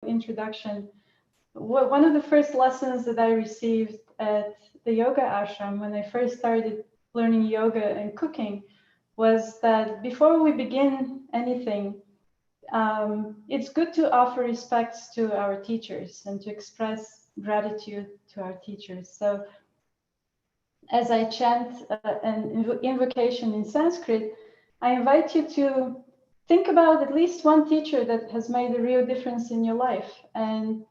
introduction, one of the first lessons that I received at the yoga ashram when I first started learning yoga and cooking was that before we begin anything, it's good to offer respects to our teachers and to express gratitude to our teachers. So as I chant an invocation in Sanskrit, I invite you to think about at least one teacher that has made a real difference in your life, and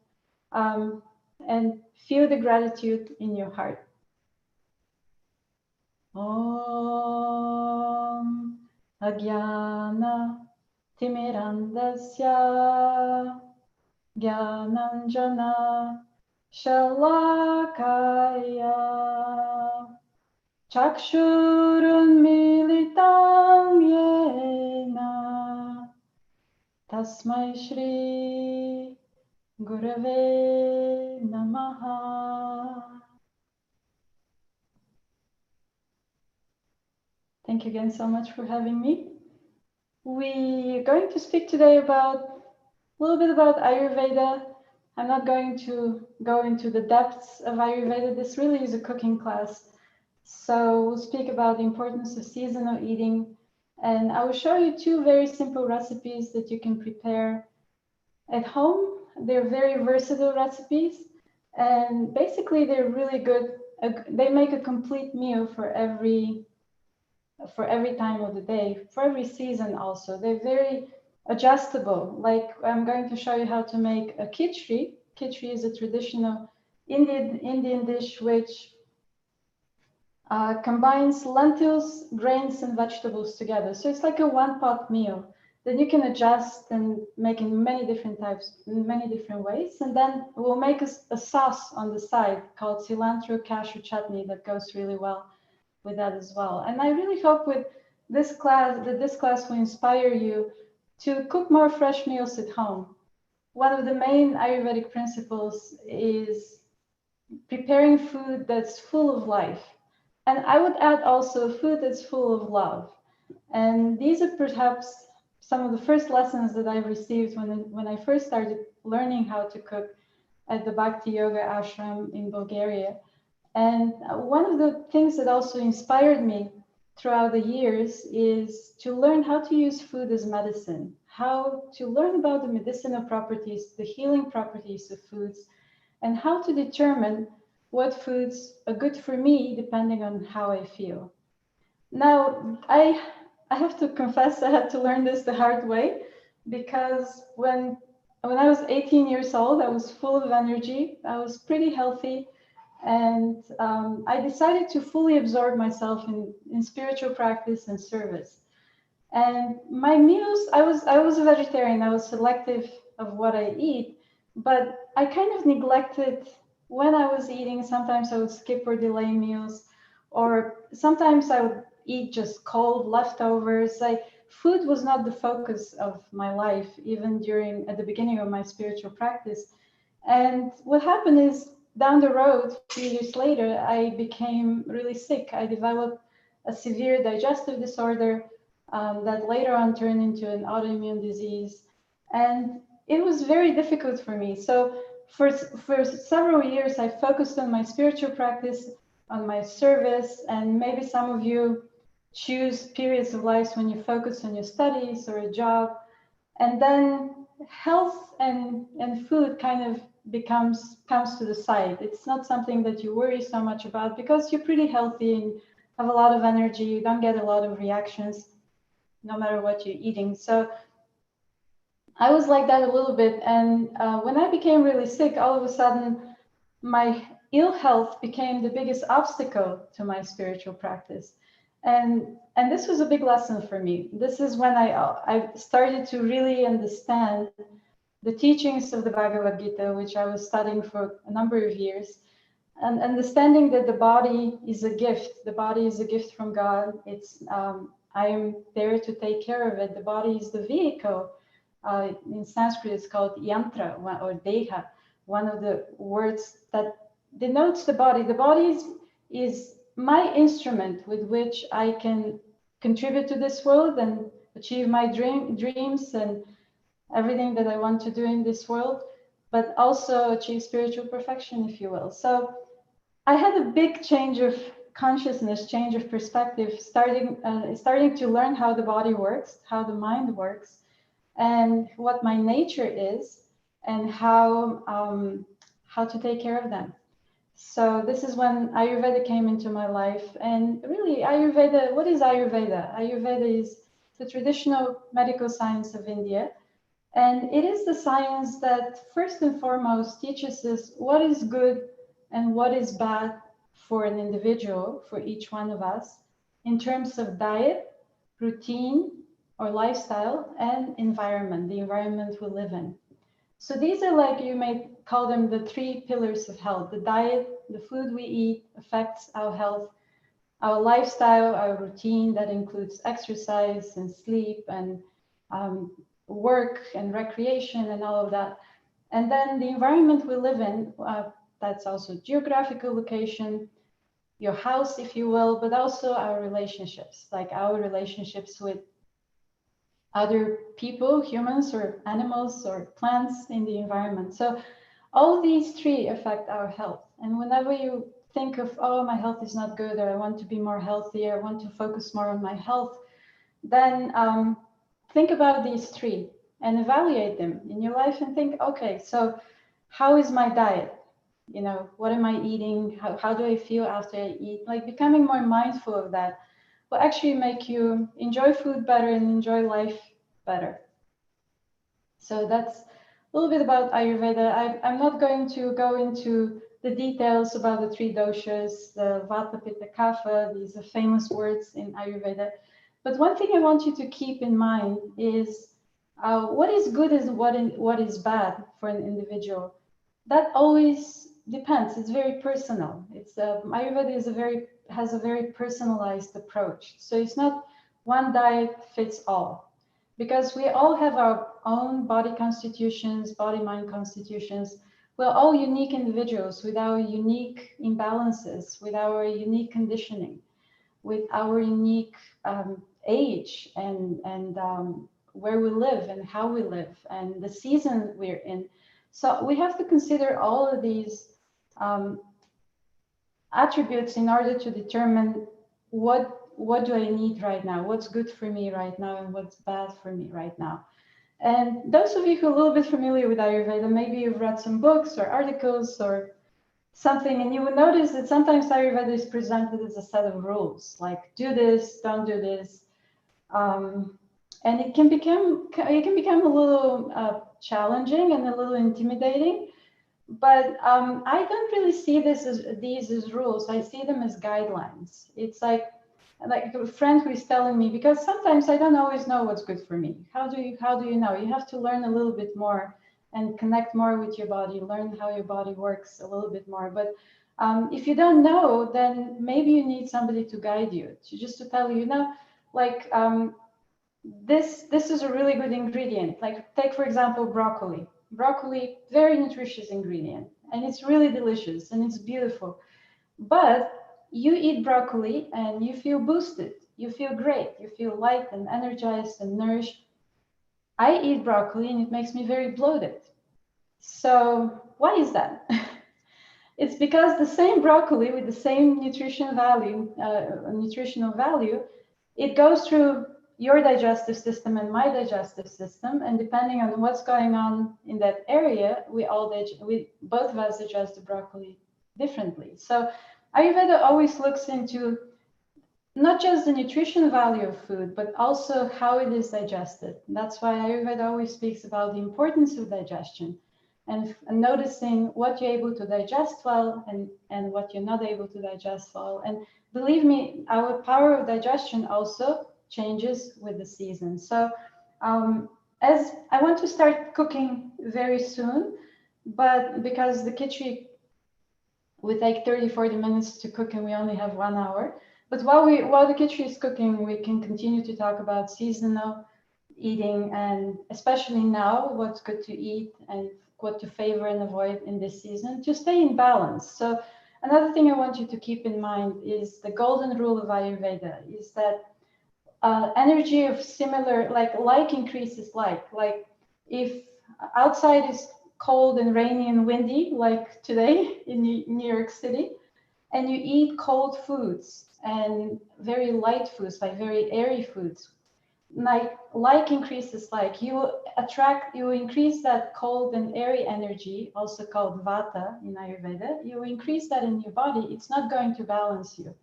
feel the gratitude in your heart. Om Agyana Timirandasya Gyananjana Shalakaya Chakshurunmilitam Yena Tasmai Shri Gurave Namaha. Thank you again so much for having me. We're going to speak today about a little bit about Ayurveda. I'm not going to go into the depths of Ayurveda. This really is a cooking class. So we'll speak about the importance of seasonal eating. And I will show you two very simple recipes that you can prepare at home. They're very versatile recipes. And basically, they're really good. They make a complete meal for every time of the day, for every season also. They're very adjustable. Like I'm going to show you how to make a Kitri. Kitri is a traditional Indian dish which combines lentils, grains, and vegetables together. So it's like a one-pot meal that you can adjust and make in many different types, in many different ways. And then we'll make a sauce on the side called cilantro cashew chutney that goes really well with that as well. And I really hope with this class that this class will inspire you to cook more fresh meals at home. One of the main Ayurvedic principles is preparing food that's full of life. And I would add also food that's full of love. And these are perhaps some of the first lessons that I received when I first started learning how to cook at the Bhakti Yoga Ashram in Bulgaria. And one of the things that also inspired me throughout the years is to learn how to use food as medicine, how to learn about the medicinal properties, the healing properties of foods, and how to determine what foods are good for me depending on how I feel. Now, I have to confess I had to learn this the hard way, because when I was 18 years old, I was full of energy, I was pretty healthy, and I decided to fully absorb myself in spiritual practice and service. And my meals, I was a vegetarian, I was selective of what I eat, but I kind of neglected when I was eating. Sometimes I would skip or delay meals, or sometimes I would eat just cold leftovers. Food was not the focus of my life, even at the beginning of my spiritual practice. And what happened is, down the road, a few years later, I became really sick. I developed a severe digestive disorder that later on turned into an autoimmune disease. And it was very difficult for me. So for several years, I focused on my spiritual practice, on my service, and maybe some of you choose periods of life when you focus on your studies or a job. And then health and food kind of comes to the side. It's not something that you worry so much about because you're pretty healthy and have a lot of energy. You don't get a lot of reactions no matter what you're eating. So I was like that a little bit. And when I became really sick, all of a sudden, my ill health became the biggest obstacle to my spiritual practice. And this was a big lesson for me. This is when I started to really understand the teachings of the Bhagavad Gita, which I was studying for a number of years, and understanding that the body is a gift. The body is a gift from God. I am there to take care of it. The body is the vehicle. In Sanskrit, it's called yantra or deha, one of the words that denotes the body. The body is my instrument with which I can contribute to this world and achieve my dreams and everything that I want to do in this world. but also achieve spiritual perfection, if you will. So I had a big change of consciousness, change of perspective, starting to learn how the body works, how the mind works, and what my nature is, and how to take care of them. So this is when Ayurveda came into my life. And really, Ayurveda, what is Ayurveda? Ayurveda is the traditional medical science of India. And it is the science that first and foremost teaches us what is good and what is bad for an individual, for each one of us, in terms of diet, routine, or lifestyle, and environment, the environment we live in. So these are, like, you may call them the three pillars of health. The diet, the food we eat affects our health, our lifestyle, our routine that includes exercise and sleep and work and recreation and all of that. And then the environment we live in, that's also geographical location, your house, if you will, but also our relationships, like our relationships with other people, humans or animals or plants in the environment. So all these three affect our health. And whenever you think of, oh, my health is not good, or I want to be more healthy, I want to focus more on my health, then think about these three and evaluate them in your life and think, okay, so how is my diet? You know, what am I eating? How do I feel after I eat? Like, becoming more mindful of that will actually make you enjoy food better and enjoy life better. So that's a little bit about Ayurveda. I'm not going to go into the details about the three doshas, the Vata, Pitta, Kapha. These are famous words in Ayurveda. But one thing I want you to keep in mind is what is good and what is bad for an individual. That always depends. It's very personal. Ayurveda has a very personalized approach. So it's not one diet fits all, because we all have our own body constitutions, body-mind constitutions. We're all unique individuals with our unique imbalances, with our unique conditioning, with our unique age and where we live and how we live and the season we're in. So we have to consider all of these attributes in order to determine what do I need right now, what's good for me right now, and what's bad for me right now. And those of you who are a little bit familiar with Ayurveda, maybe you've read some books or articles or something, and you will notice that sometimes Ayurveda is presented as a set of rules, like do this, don't do this. And it can become a little challenging and a little intimidating. But I don't really see these as rules. I see them as guidelines. It's like a friend who is telling me, because sometimes I don't always know what's good for me. How do you know? You have to learn a little bit more and connect more with your body, learn how your body works a little bit more. But if you don't know, then maybe you need somebody to guide you, just to tell you, like this is a really good ingredient. Like, take for example broccoli. Broccoli, very nutritious ingredient, and it's really delicious and it's beautiful. But you eat broccoli and you feel boosted, you feel great, you feel light and energized and nourished. I eat broccoli and it makes me very bloated. So why is that? It's because the same broccoli with the same nutritional value, it goes through your digestive system and my digestive system, and depending on what's going on in that area, we both of us digest the broccoli differently. So Ayurveda always looks into not just the nutrition value of food, but also how it is digested. That's why Ayurveda always speaks about the importance of digestion and noticing what you're able to digest well and what you're not able to digest well. And believe me, our power of digestion also changes with the season. So as I want to start cooking very soon, but because the Kitri would take 30-40 minutes to cook and we only have 1 hour. But while the Kitri is cooking, we can continue to talk about seasonal eating, and especially now, what's good to eat and what to favor and avoid in this season to stay in balance. So another thing I want you to keep in mind is the golden rule of Ayurveda is that energy of similar, like increases like if outside is cold and rainy and windy, like today in New York City, and you eat cold foods and very light foods, like very airy foods, like increases, like you increase that cold and airy energy, also called vata in Ayurveda. You increase that in your body. It's not going to balance you,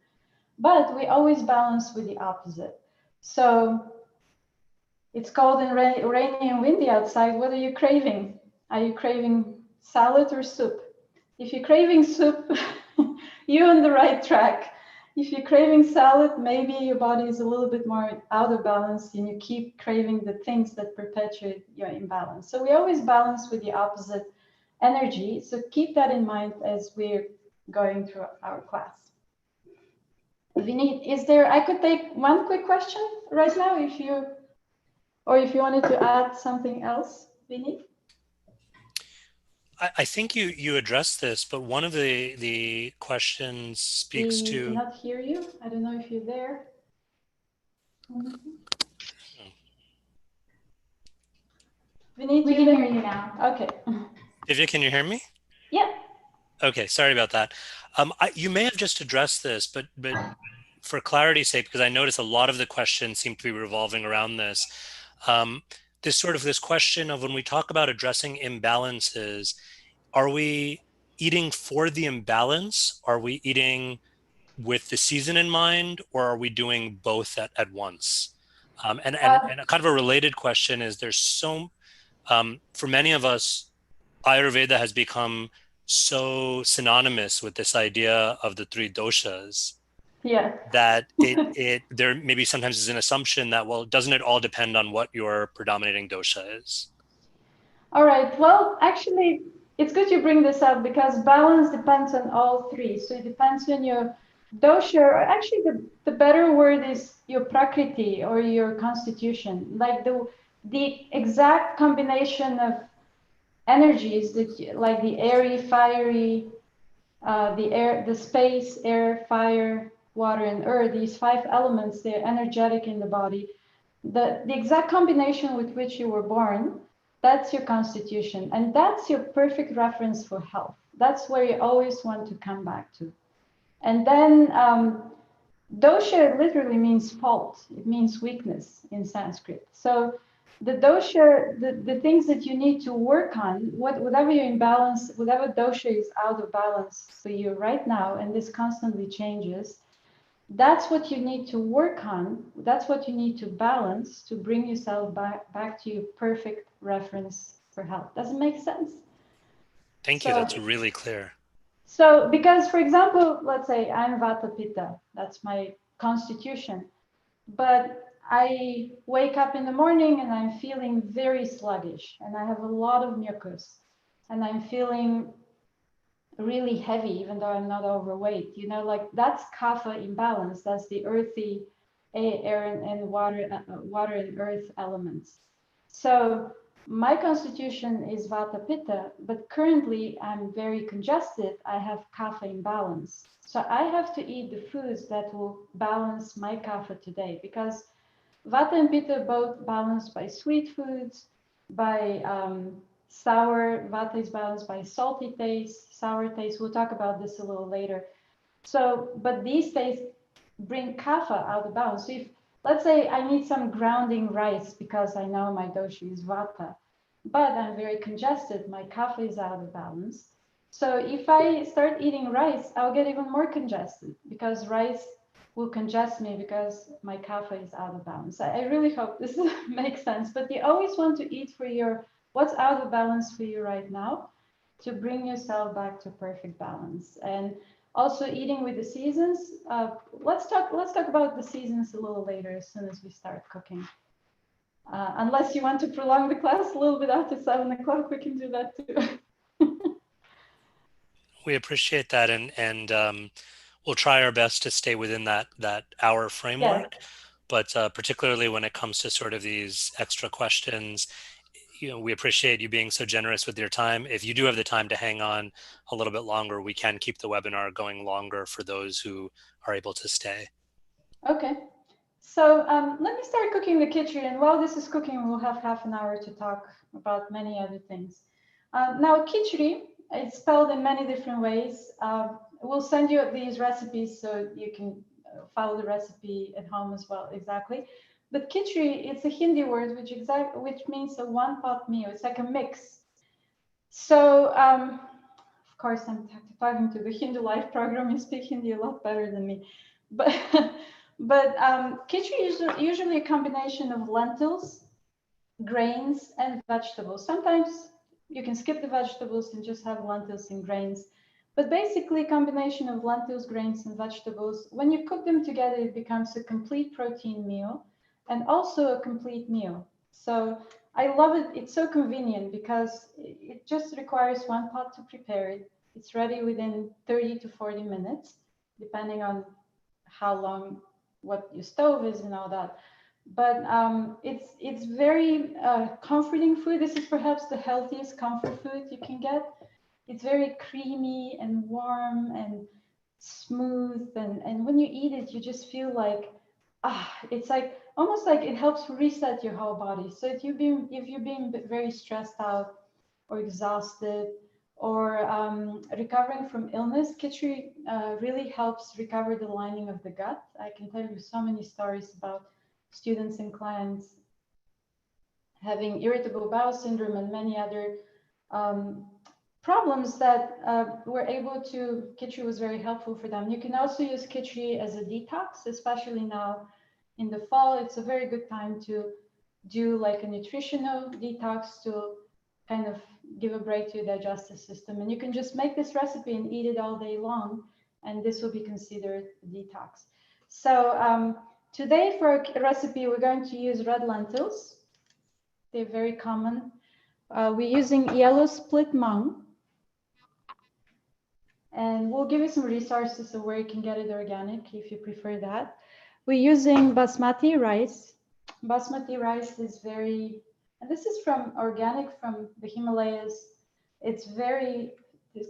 but we always balance with the opposite. So it's cold and rainy and windy outside. What are you craving? Are you craving salad or soup? If you're craving soup, you're on the right track. If you're craving salad, maybe your body is a little bit more out of balance and you keep craving the things that perpetuate your imbalance. So we always balance with the opposite energy. So keep that in mind as we're going through our class. Vinit, I could take one quick question right now if you wanted to add something else, Vinit? I think you addressed this, but one of the questions speaks to... We cannot hear you. I don't know if you're there. Vinit, we can hear you now. Okay. Divya, can you hear me? Yeah. Okay, sorry about that. You may have just addressed this, but for clarity's sake, because I notice a lot of the questions seem to be revolving around this. This question of when we talk about addressing imbalances, are we eating for the imbalance? Are we eating with the season in mind, or are we doing both at once? And kind of a related question is for many of us, Ayurveda has become so synonymous with this idea of the three doshas. Yeah. That there maybe sometimes is an assumption that, well, doesn't it all depend on what your predominating dosha is? All right. Well, actually, it's good you bring this up because balance depends on all three. So it depends on your dosha, or actually the better word is your prakriti or your constitution, like the exact combination of energies that like the airy, fiery, the space, air, fire, water, and earth, these 5 elements, they're energetic in the body. The exact combination with which you were born, that's your constitution. And that's your perfect reference for health. That's where you always want to come back to. And then dosha literally means fault. It means weakness in Sanskrit. So the dosha, the things that you need to work on, whatever you're in balance, whatever dosha is out of balance for you right now, and this constantly changes, that's what you need to work on. That's what you need to balance to bring yourself back to your perfect reference for health. Does it make sense? Thank you. That's really clear. So, because for example, let's say I'm Vata Pitta, that's my constitution, but I wake up in the morning and I'm feeling very sluggish and I have a lot of mucus and I'm feeling really heavy, even though I'm not overweight, like that's kapha imbalance. That's the earthy air and water and earth elements. So my constitution is Vata Pitta, but currently I'm very congested. I have kapha imbalance. So I have to eat the foods that will balance my kapha today, because Vata and Pitta both balanced by sweet foods, by sour. Vata is balanced by salty taste, sour taste. We'll talk about this a little later. So, but these tastes bring kapha out of balance. So if, let's say I need some grounding rice because I know my dosha is Vata, but I'm very congested, my kapha is out of balance. So if I start eating rice, I'll get even more congested because rice will congest me because my kapha is out of balance. I really hope this makes sense, but you always want to eat for what's out of balance for you right now to bring yourself back to perfect balance. And also eating with the seasons. Let's talk about the seasons a little later as soon as we start cooking. Unless you want to prolong the class a little bit after 7 o'clock, we can do that too. We appreciate that, and we'll try our best to stay within that hour framework. Yeah. But particularly when it comes to sort of these extra questions, we appreciate you being so generous with your time. If you do have the time to hang on a little bit longer, we can keep the webinar going longer for those who are able to stay. Okay. So let me start cooking the Kitri, and while this is cooking, we'll have half an hour to talk about many other things. Now, Kitri, it's spelled in many different ways. We'll send you these recipes so you can follow the recipe at home as well, exactly. But Kitri, it's a Hindi word which means a one-pot meal. It's like a mix. So, of course, I'm talking to the Hindu Life program. You speak Hindi a lot better than me. But, Kitri is usually a combination of lentils, grains, and vegetables. Sometimes you can skip the vegetables and just have lentils and grains. But basically, a combination of lentils, grains, and vegetables. When you cook them together, it becomes a complete protein meal and also a complete meal. So I love it. It's so convenient because it just requires one pot to prepare it. It's ready within 30 to 40 minutes, depending on how long, what your stove is and all that. But it's very comforting food. This is perhaps the healthiest comfort food you can get. It's very creamy and warm and smooth, and when you eat it, you just feel like it's like almost like it helps reset your whole body. So if you've been very stressed out or exhausted or recovering from illness, Kitri really helps recover the lining of the gut. I can tell you so many stories about students and clients having irritable bowel syndrome and many other problems that Kitri was very helpful for them. You can also use Kitri as a detox, especially now in the fall. It's a very good time to do like a nutritional detox to kind of give a break to your digestive system. And you can just make this recipe and eat it all day long, and this will be considered a detox. So today for a recipe, we're going to use red lentils. They're very common. We're using yellow split mung. And we'll give you some resources of where you can get it organic if you prefer that. We're using Basmati rice. Basmati rice is and this is organic from the Himalayas. It's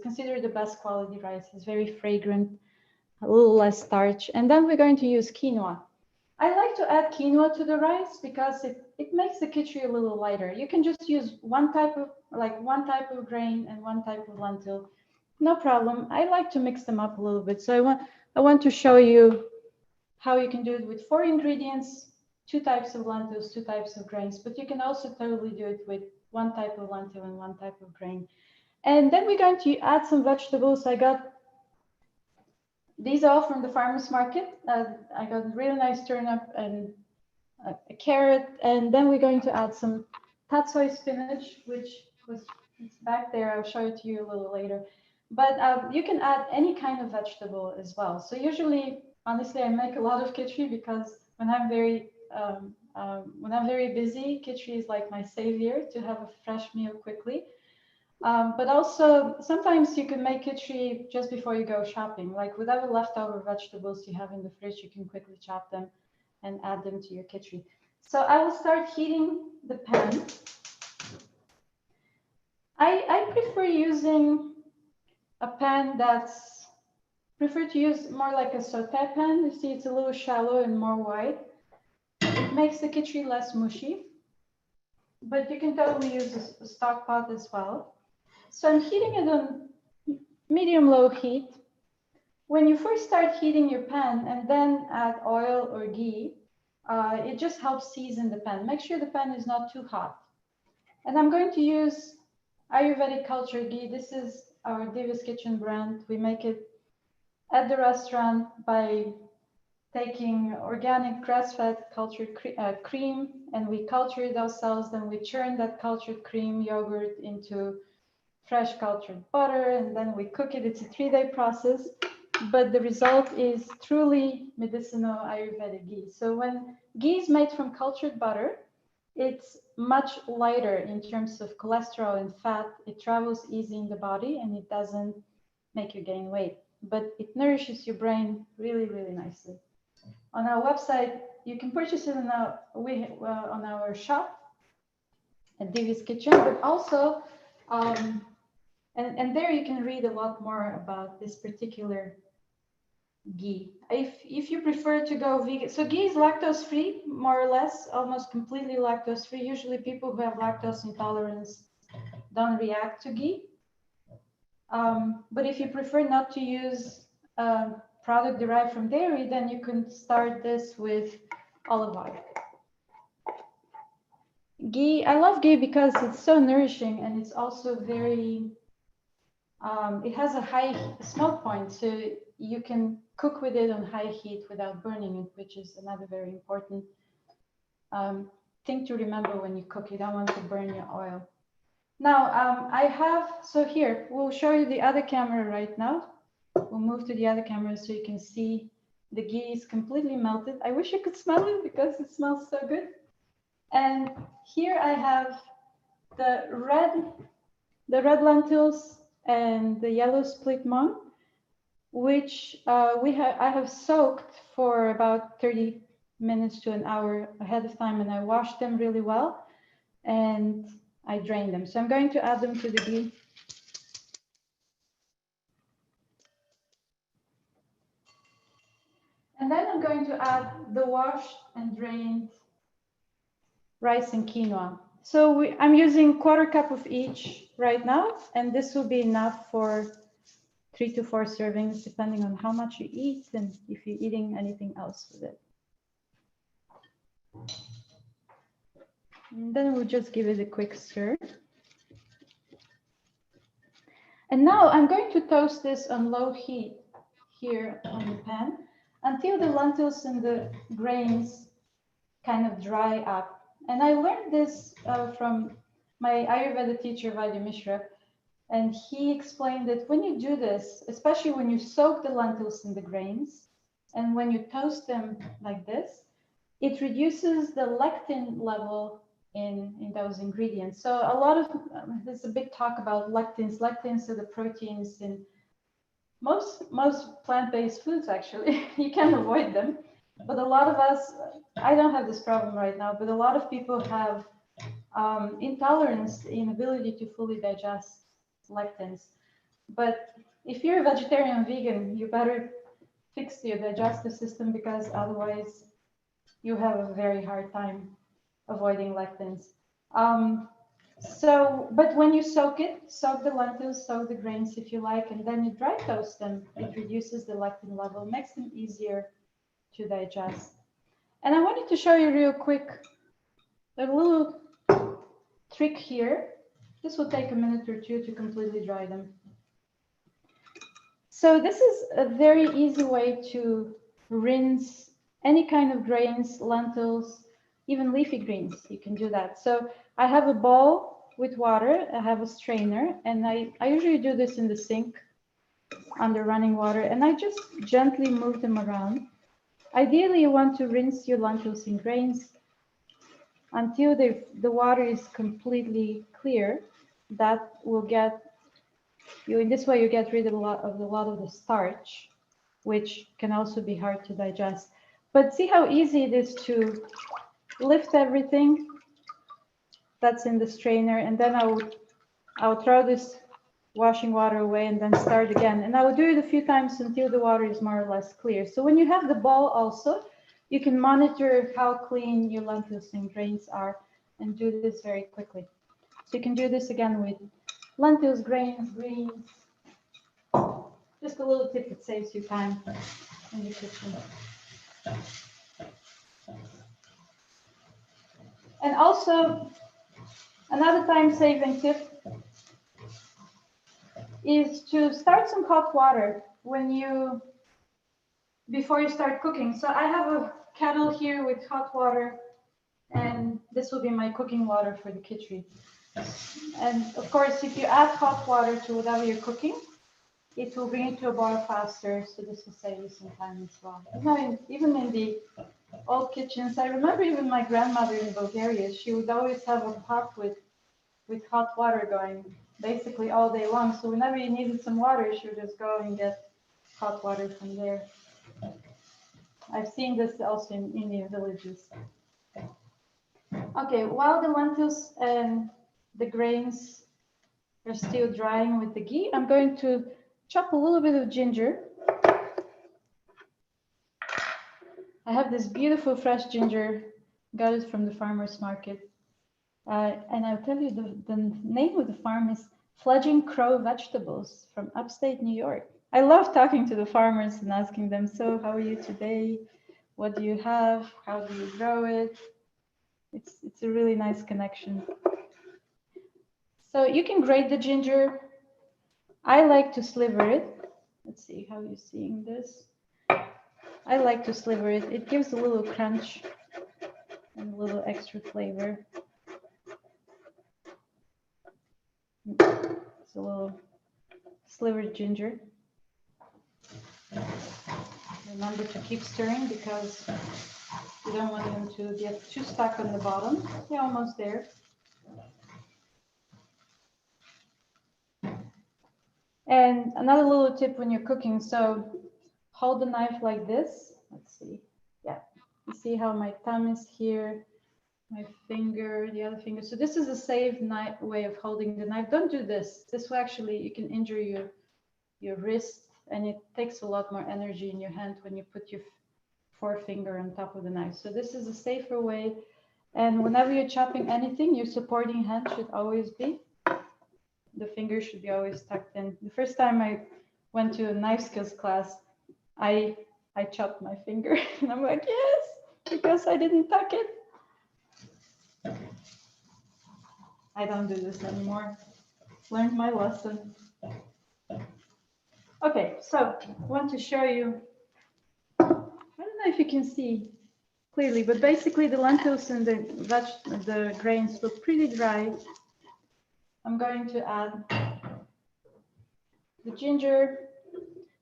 considered the best quality rice. It's very fragrant, a little less starch. And then we're going to use quinoa. I like to add quinoa to the rice because it makes the Kitri a little lighter. You can just use one type of grain and one type of lentil. No problem. I like to mix them up a little bit. So I want to show you how you can do it with 4 ingredients, 2 types of lentils, 2 types of grains, but you can also totally do it with 1 type of lentil and 1 type of grain. And then we're going to add some vegetables. I got these all from the farmer's market. I got a really nice turnip and a carrot. And then we're going to add some tatsoi spinach, it's back there. I'll show it to you a little later. But you can add any kind of vegetable as well. So usually, honestly, I make a lot of Kitri because when I'm very busy, Kitri is like my savior to have a fresh meal quickly. But also, sometimes you can make Kitri just before you go shopping. Like whatever leftover vegetables you have in the fridge, you can quickly chop them and add them to your Kitri. So I will start heating the pan. I prefer using a pan prefer to use more like a saute pan. You see, it's a little shallow and more wide. It makes the Kitri less mushy, but you can totally use a stock pot as well. So I'm heating it on medium-low heat. When you first start heating your pan and then add oil or ghee, it just helps season the pan. Make sure the pan is not too hot. And I'm going to use Ayurvedic cultured ghee. This is our Divya's Kitchen brand. We make it at the restaurant by taking organic grass-fed cultured cream, and we culture it ourselves. Then we churn that cultured cream yogurt into fresh cultured butter, and then we cook it. It's a 3-day process, but the result is truly medicinal Ayurvedic ghee. So when ghee is made from cultured butter, it's much lighter in terms of cholesterol and fat. It travels easy in the body and it doesn't make you gain weight, but it nourishes your brain really, really nicely. On our website, you can purchase it on our shop at Divya's Kitchen, but also, and there you can read a lot more about this particular ghee. If you prefer to go vegan, so ghee is lactose free, more or less, almost completely lactose free. Usually people who have lactose intolerance don't react to ghee. But if you prefer not to use product derived from dairy, then you can start this with olive oil. Ghee, I love ghee because it's so nourishing and it's also very, it has a high smoke point, so you can cook with it on high heat without burning it, which is another very important thing to remember when you cook. You don't want to burn your oil. Now, so here, we'll show you the other camera right now. We'll move to the other camera so you can see the ghee is completely melted. I wish you could smell it because it smells so good. And here I have the red lentils and the yellow split mung, which I have soaked for about 30 minutes to an hour ahead of time, and I washed them really well and I drained them. So I'm going to add them to the ghee. And then I'm going to add the washed and drained rice and quinoa. So I'm using 1/4 cup of each right now, and this will be enough for 3 to 4 servings, depending on how much you eat and if you're eating anything else with it. And then we'll just give it a quick stir. And now I'm going to toast this on low heat here on the pan until the lentils and the grains kind of dry up. And I learned this from my Ayurveda teacher, Vaidya Mishra, and he explained that when you do this, especially when you soak the lentils and the grains, and when you toast them like this, it reduces the lectin level in those ingredients. So a lot of, there's a big talk about lectins. Lectins are the proteins in most plant-based foods, actually. You can avoid them. But a lot of us, I don't have this problem right now, but a lot of people have intolerance, inability to fully digest lectins. But if you're a vegetarian or vegan, you better fix your digestive system, because otherwise you have a very hard time avoiding lectins. But when you soak the lentils, soak the grains if you like, and then you dry toast them, it reduces the lectin level, makes them easier to digest. And I wanted to show you real quick a little trick here. This will take a minute or two to completely dry them. So this is a very easy way to rinse any kind of grains, lentils, even leafy greens. You can do that. So I have a bowl with water, I have a strainer, and I usually do this in the sink under running water, and I just gently move them around. Ideally, you want to rinse your lentils and grains until the water is completely clear. That will get you, in this way, you get rid of a lot of the starch, which can also be hard to digest. But see how easy it is to lift everything that's in the strainer, and then I'll throw this washing water away and then start again. And I will do it a few times until the water is more or less clear. So when you have the bowl also, you can monitor how clean your lentils and grains are and do this very quickly. So you can do this again with lentils, grains, greens. Just a little tip that saves you time in the kitchen. And also, another time-saving tip is to start some hot water before you start cooking. So I have a kettle here with hot water, and this will be my cooking water for the Kitri. And of course, if you add hot water to whatever you're cooking, it will bring it to a boil faster. So this will save you some time as well. Even in the old kitchens, I remember even my grandmother in Bulgaria, she would always have a pot with hot water going basically all day long. So whenever you needed some water, she would just go and get hot water from there. I've seen this also in Indian villages. Okay, while the lentils and the grains are still drying with the ghee, I'm going to chop a little bit of ginger. I have this beautiful fresh ginger, got it from the farmer's market. And I'll tell you the name of the farm is Fledging Crow Vegetables from upstate New York. I love talking to the farmers and asking them, so how are you today? What do you have? How do you grow it? It's a really nice connection. So you can grate the ginger. I like to sliver it. Let's see how you're seeing this. I like to sliver it. It gives a little crunch and a little extra flavor. It's a little slivered ginger. Remember to keep stirring because you don't want them to get too stuck on the bottom. They're almost there. And another little tip when you're cooking, so hold the knife like this. Let's see. Yeah, you see how my thumb is here, my finger, the other finger. So this is a safe way of holding the knife. Don't do this. This will actually, you can injure your wrist, and it takes a lot more energy in your hand when you put your forefinger on top of the knife. So this is a safer way. And whenever you're chopping anything, your supporting hand should always be, the finger should be always tucked in. The first time I went to a knife skills class, I chopped my finger and I'm like, yes, because I didn't tuck it. I don't do this anymore. Learned my lesson. Okay, so I want to show you, I don't know if you can see clearly, but basically the lentils and the grains look pretty dry. I'm going to add the ginger.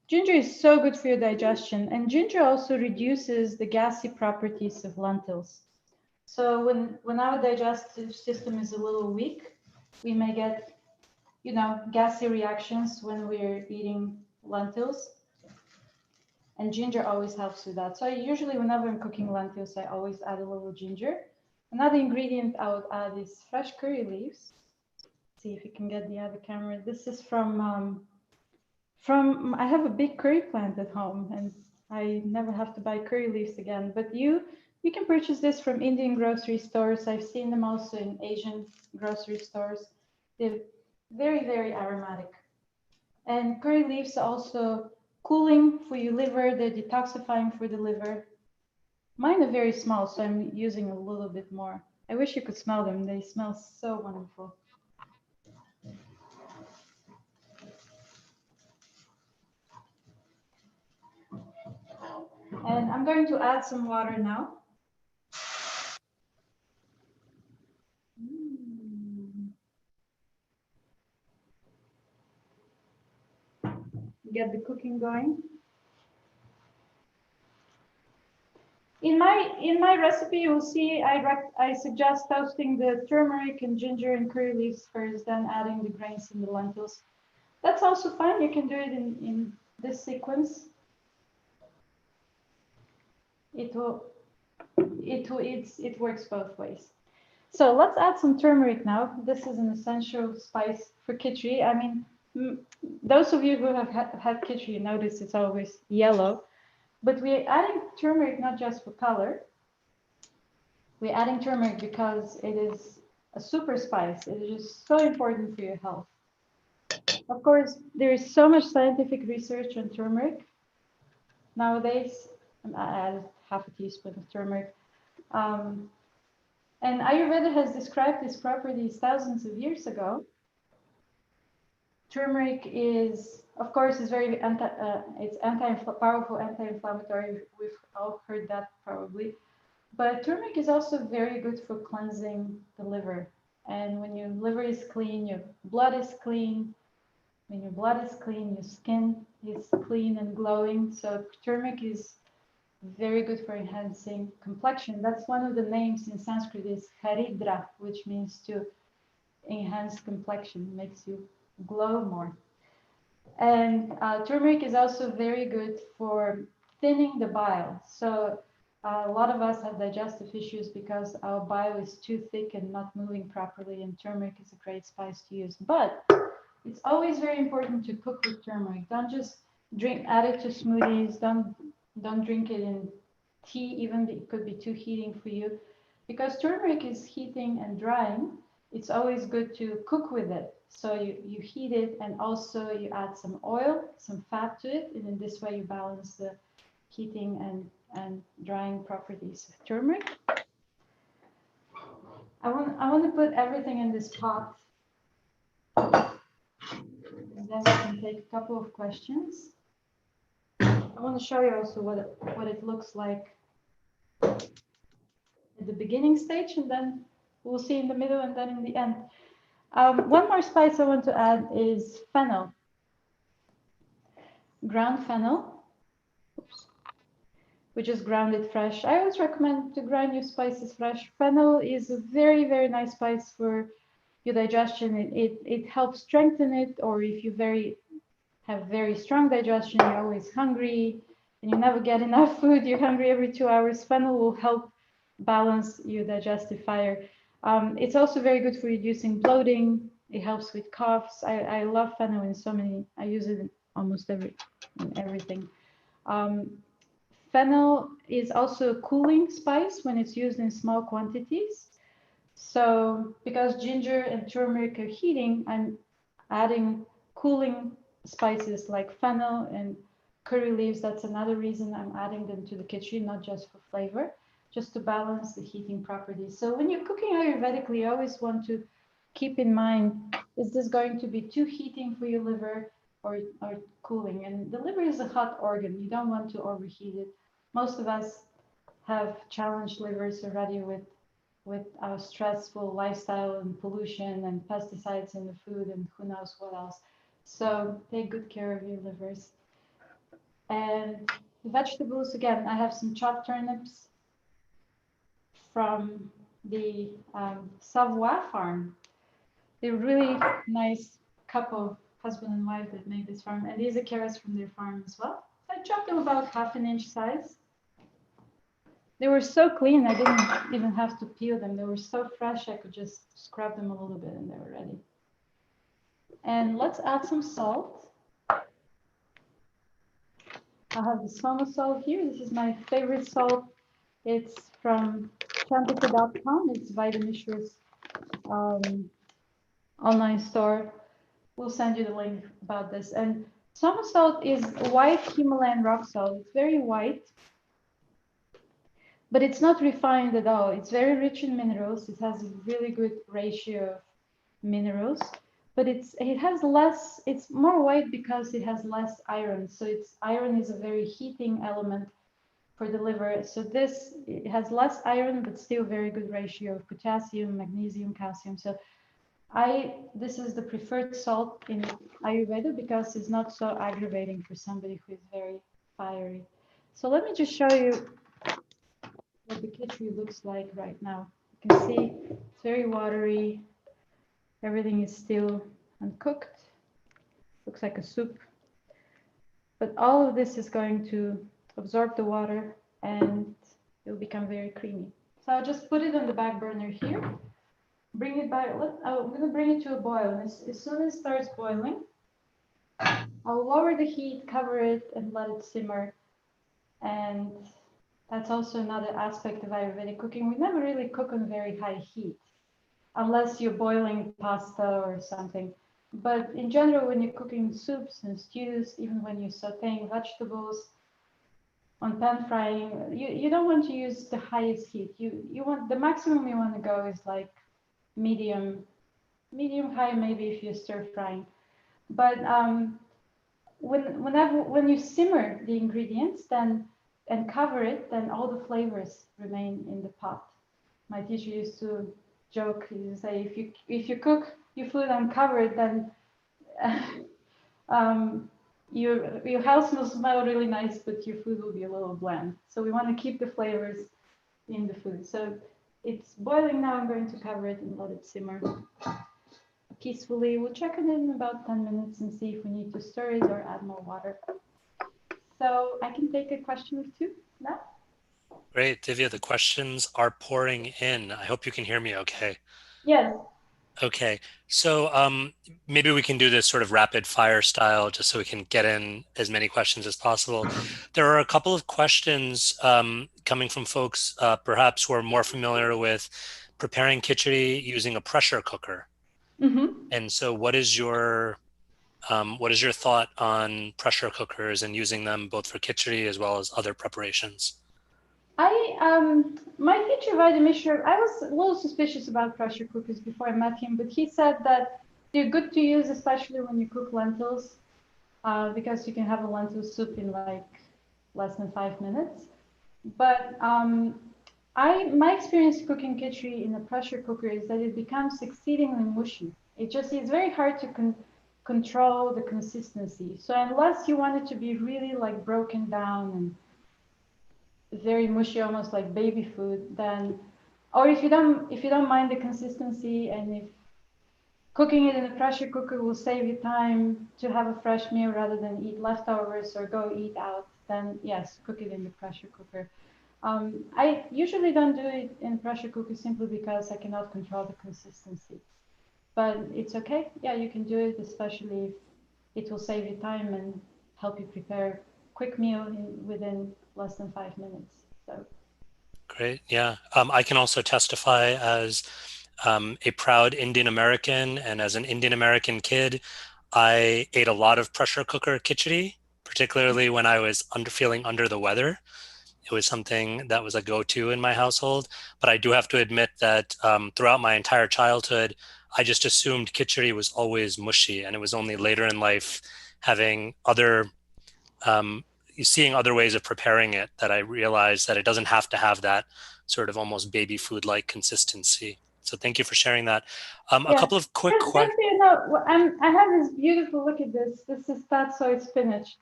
Ginger is so good for your digestion, and ginger also reduces the gassy properties of lentils. So when our digestive system is a little weak, we may get, gassy reactions when we're eating lentils. And ginger always helps with that. So usually whenever I'm cooking lentils, I always add a little ginger. Another ingredient I would add is fresh curry leaves. See if you can get the other camera. This is from I have a big curry plant at home, and I never have to buy curry leaves again. But you can purchase this from Indian grocery stores. I've seen them also in Asian grocery stores. They're very, very aromatic. And curry leaves are also cooling for your liver. They're detoxifying for the liver. Mine are very small, so I'm using a little bit more. I wish you could smell them. They smell so wonderful. And I'm going to add some water now. Get the cooking going. In my recipe, you'll see I suggest toasting the turmeric and ginger and curry leaves first, then adding the grains and the lentils. That's also fine. You can do it in this sequence. It works both ways. So let's add some turmeric now. This is an essential spice for Kitri. I mean, those of you who have had Kitri notice it's always yellow. But we're adding turmeric not just for color. We're adding turmeric because it is a super spice. It is just so important for your health. Of course, there is so much scientific research on turmeric. Nowadays, I added half a teaspoon of turmeric. And Ayurveda has described these properties thousands of years ago. Turmeric is, of course, is very powerful anti-inflammatory. We've all heard that probably. But turmeric is also very good for cleansing the liver. And when your liver is clean, your blood is clean. When your blood is clean, your skin is clean and glowing. So turmeric is very good for enhancing complexion. That's one of the names in Sanskrit is Haridra, which means to enhance complexion, makes you glow more. And turmeric is also very good for thinning the bile. So a lot of us have digestive issues because our bile is too thick and not moving properly, and turmeric is a great spice to use. But it's always very important to cook with turmeric. Don't just add it to smoothies. Don't drink it in tea, even it could be too heating for you. because turmeric is heating and drying, it's always good to cook with it. So you heat it, and also you add some oil, some fat to it, and in this way you balance the heating and drying properties of turmeric. I want to put everything in this pot, and then we can take a couple of questions. I want to show you also what it looks like at the beginning stage, and then we'll see in the middle and then in the end. One more spice I want to add is fennel, ground fennel. Oops. We just ground it fresh. I always recommend to grind your spices fresh. Fennel is a very, very nice spice for your digestion. It helps strengthen it, or if you have very strong digestion, you're always hungry and you never get enough food, you're hungry every 2 hours, fennel will help balance your digestive fire. It's also very good for reducing bloating. It helps with coughs. I love fennel in so many, I use it in almost everything. Fennel is also a cooling spice when it's used in small quantities. So because ginger and turmeric are heating, I'm adding cooling spices like fennel and curry leaves. That's another reason I'm adding them to the kitri, not just for flavor, just to balance the heating properties. So when you're cooking Ayurvedically, you always want to keep in mind, is this going to be too heating for your liver or cooling? And the liver is a hot organ. You don't want to overheat it. Most of us have challenged livers already with our stressful lifestyle and pollution and pesticides in the food and who knows what else. So take good care of your livers. And the vegetables, again, I have some chopped turnips from the Savoie farm. They're really nice couple, husband and wife, that made this farm. And these are carrots from their farm as well. So I chopped them about 1/2 inch size. They were so clean, I didn't even have to peel them. They were so fresh, I could just scrub them a little bit and they were ready. And let's add some salt. I have the Soma salt here. This is my favorite salt. It's from Chantica.com. It's Vitamishra's online store. We'll send you the link about this. And Soma salt is white Himalayan rock salt. It's very white, but it's not refined at all. It's very rich in minerals. It has a really good ratio of minerals, but it has less, it's more white because it has less iron. So iron is a very heating element for the liver. So it has less iron, but still very good ratio of potassium, magnesium, calcium. So this is the preferred salt in Ayurveda because it's not so aggravating for somebody who is very fiery. So let me just show you what the kitri looks like right now. You can see it's very watery. Everything is still uncooked. Looks like a soup. But all of this is going to absorb the water and it will become very creamy. So I'll just put it on the back burner here. Bring it back. I'm going to bring it to a boil. As soon as it starts boiling, I'll lower the heat, cover it, and let it simmer. And that's also another aspect of Ayurvedic cooking. We never really cook on very high heat, unless you're boiling pasta or something. But in general, when you're cooking soups and stews, even when you're sauteing vegetables on pan frying, you don't want to use the highest heat. You want the maximum you want to go is like medium high, maybe if you're stir frying. But when you simmer the ingredients and cover it, then all the flavors remain in the pot. My teacher used to joke, he used to say, if you cook your food uncovered, then your house will smell really nice, but your food will be a little bland. So we want to keep the flavors in the food. So it's boiling now. I'm going to cover it and let it simmer peacefully. We'll check it in about 10 minutes and see if we need to stir it or add more water. So I can take a question or two now. Great, Divya, the questions are pouring in. I hope you can hear me okay. Yes. Okay, so maybe we can do this sort of rapid fire style just so we can get in as many questions as possible. There are a couple of questions coming from folks perhaps who are more familiar with preparing khichdi using a pressure cooker. Mm-hmm. And so what is your thought on pressure cookers and using them both for khichdi as well as other preparations? My teacher Vladimir, I was a little suspicious about pressure cookers before I met him, but he said that they're good to use, especially when you cook lentils, because you can have a lentil soup in like less than 5 minutes. But my experience cooking khichdi in a pressure cooker is that it becomes exceedingly mushy. It's very hard to control the consistency. So unless you want it to be really like broken down and very mushy, almost like baby food, then, or if you don't mind the consistency, and if cooking it in a pressure cooker will save you time to have a fresh meal rather than eat leftovers or go eat out, then yes, cook it in the pressure cooker. I usually don't do it in pressure cooker simply because I cannot control the consistency. But it's okay. Yeah, you can do it, especially if it will save you time and help you prepare quick meal within less than 5 minutes. So Great. Yeah. I can also testify as a proud Indian American, and as an Indian American kid, I ate a lot of pressure cooker khichdi, particularly when I was feeling under the weather. It was something that was a go-to in my household. But I do have to admit that throughout my entire childhood, I just assumed khichdi was always mushy, and it was only later in life, having um, seeing other ways of preparing it, that I realized that it doesn't have to have that sort of almost baby food-like consistency. So thank you for sharing that. A yeah, couple of quick just questions. so you know, I have this beautiful, look at this. This is that soy spinach.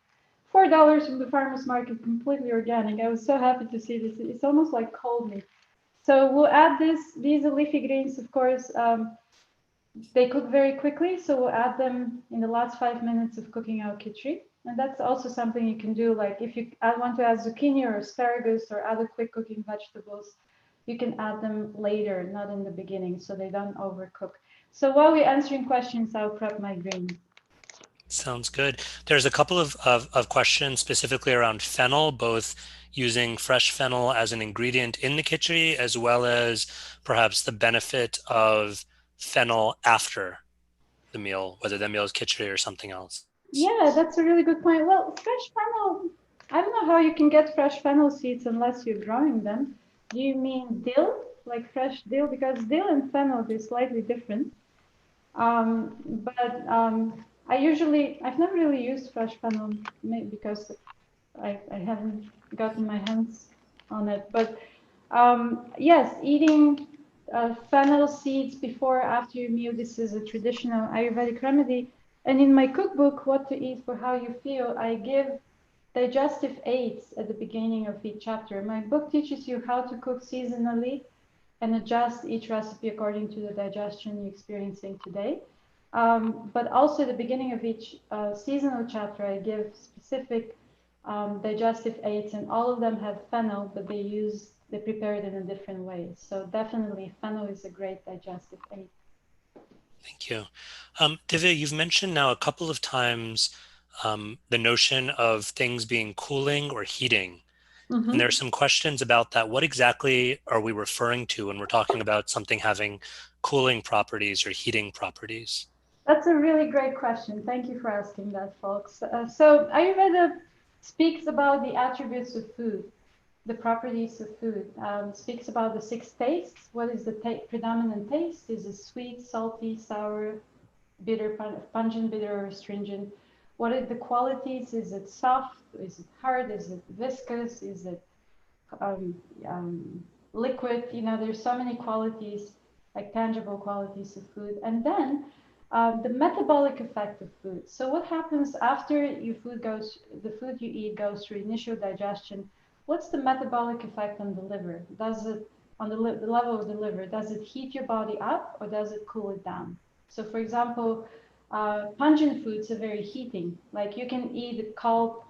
$4 from the farmer's market, completely organic. I was so happy to see this. It's almost like cold meat. So we'll add this. These are leafy greens, of course. They cook very quickly, so we'll add them in the last 5 minutes of cooking our khichdi. And that's also something you can do. Like if you want to add zucchini or asparagus or other quick cooking vegetables, you can add them later, not in the beginning, so they don't overcook. So while we're answering questions, I'll prep my greens. Sounds good. There's a couple of questions specifically around fennel, both using fresh fennel as an ingredient in the khichdi, as well as perhaps the benefit of fennel after the meal, whether the meal is khichdi or something else. Yeah, that's a really good point. Well, fresh fennel, I don't know how you can get fresh fennel seeds unless you're growing them. Do you mean dill, like fresh dill? Because dill and fennel, they're slightly different. But I've never really used fresh fennel because I haven't gotten my hands on it. But yes, eating fennel seeds before or after your meal, this is a traditional Ayurvedic remedy. And in my cookbook, What to Eat for How You Feel, I give digestive aids at the beginning of each chapter. My book teaches you how to cook seasonally and adjust each recipe according to the digestion you're experiencing today. But also at the beginning of each seasonal chapter, I give specific digestive aids, and all of them have fennel, but they prepare it in a different way. So definitely fennel is a great digestive aid. Thank you. Divya, you've mentioned now a couple of times the notion of things being cooling or heating. And there are Mm-hmm. some questions about that. What exactly are we referring to when we're talking about something having cooling properties or heating properties? That's a really great question. Thank you for asking that, folks. So Ayurveda speaks about the attributes of food, the properties of food. Speaks about the six tastes. What is the predominant taste? Is it sweet, salty, sour, bitter, pungent, bitter, or astringent? What are the qualities? Is it soft? Is it hard? Is it viscous? Is it um, um, liquid? There's so many qualities, like tangible qualities of food. And then the metabolic effect of food. So what happens after the food you eat goes through initial digestion? What's the metabolic effect on the liver? On the level of the liver, does it heat your body up or does it cool it down? So for example, pungent foods are very heating. Like you can eat cold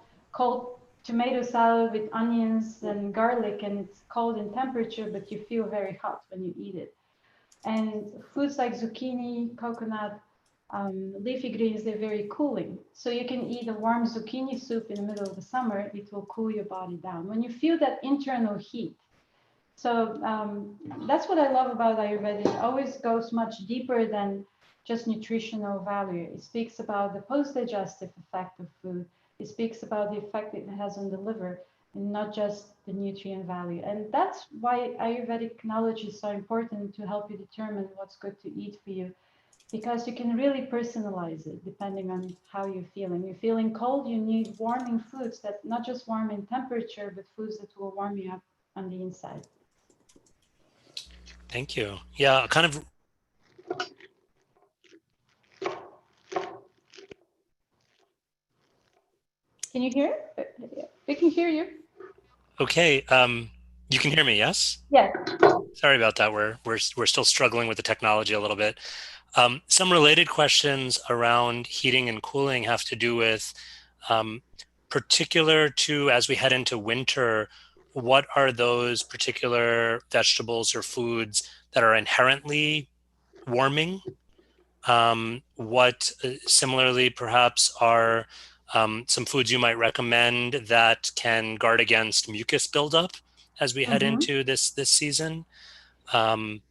tomato salad with onions and garlic, and it's cold in temperature, but you feel very hot when you eat it. And foods like zucchini, coconut, leafy greens, they're very cooling. So you can eat a warm zucchini soup in the middle of the summer, it will cool your body down. When you feel that internal heat. So that's what I love about Ayurveda. It always goes much deeper than just nutritional value. It speaks about the post-digestive effect of food. It speaks about the effect it has on the liver and not just the nutrient value. And that's why Ayurvedic knowledge is so important to help you determine what's good to eat for you, because you can really personalize it depending on how you're feeling. You're feeling cold, you need warming foods that not just warm in temperature, but foods that will warm you up on the inside. Thank you. Yeah, kind of. Can you hear? We can hear you. Okay. You can hear me, yes? Yes. Sorry about that. We're still struggling with the technology a little bit. Some related questions around heating and cooling have to do with particular to as we head into winter, what are those particular vegetables or foods that are inherently warming? What similarly perhaps are some foods you might recommend that can guard against mucus buildup as we head into this season? And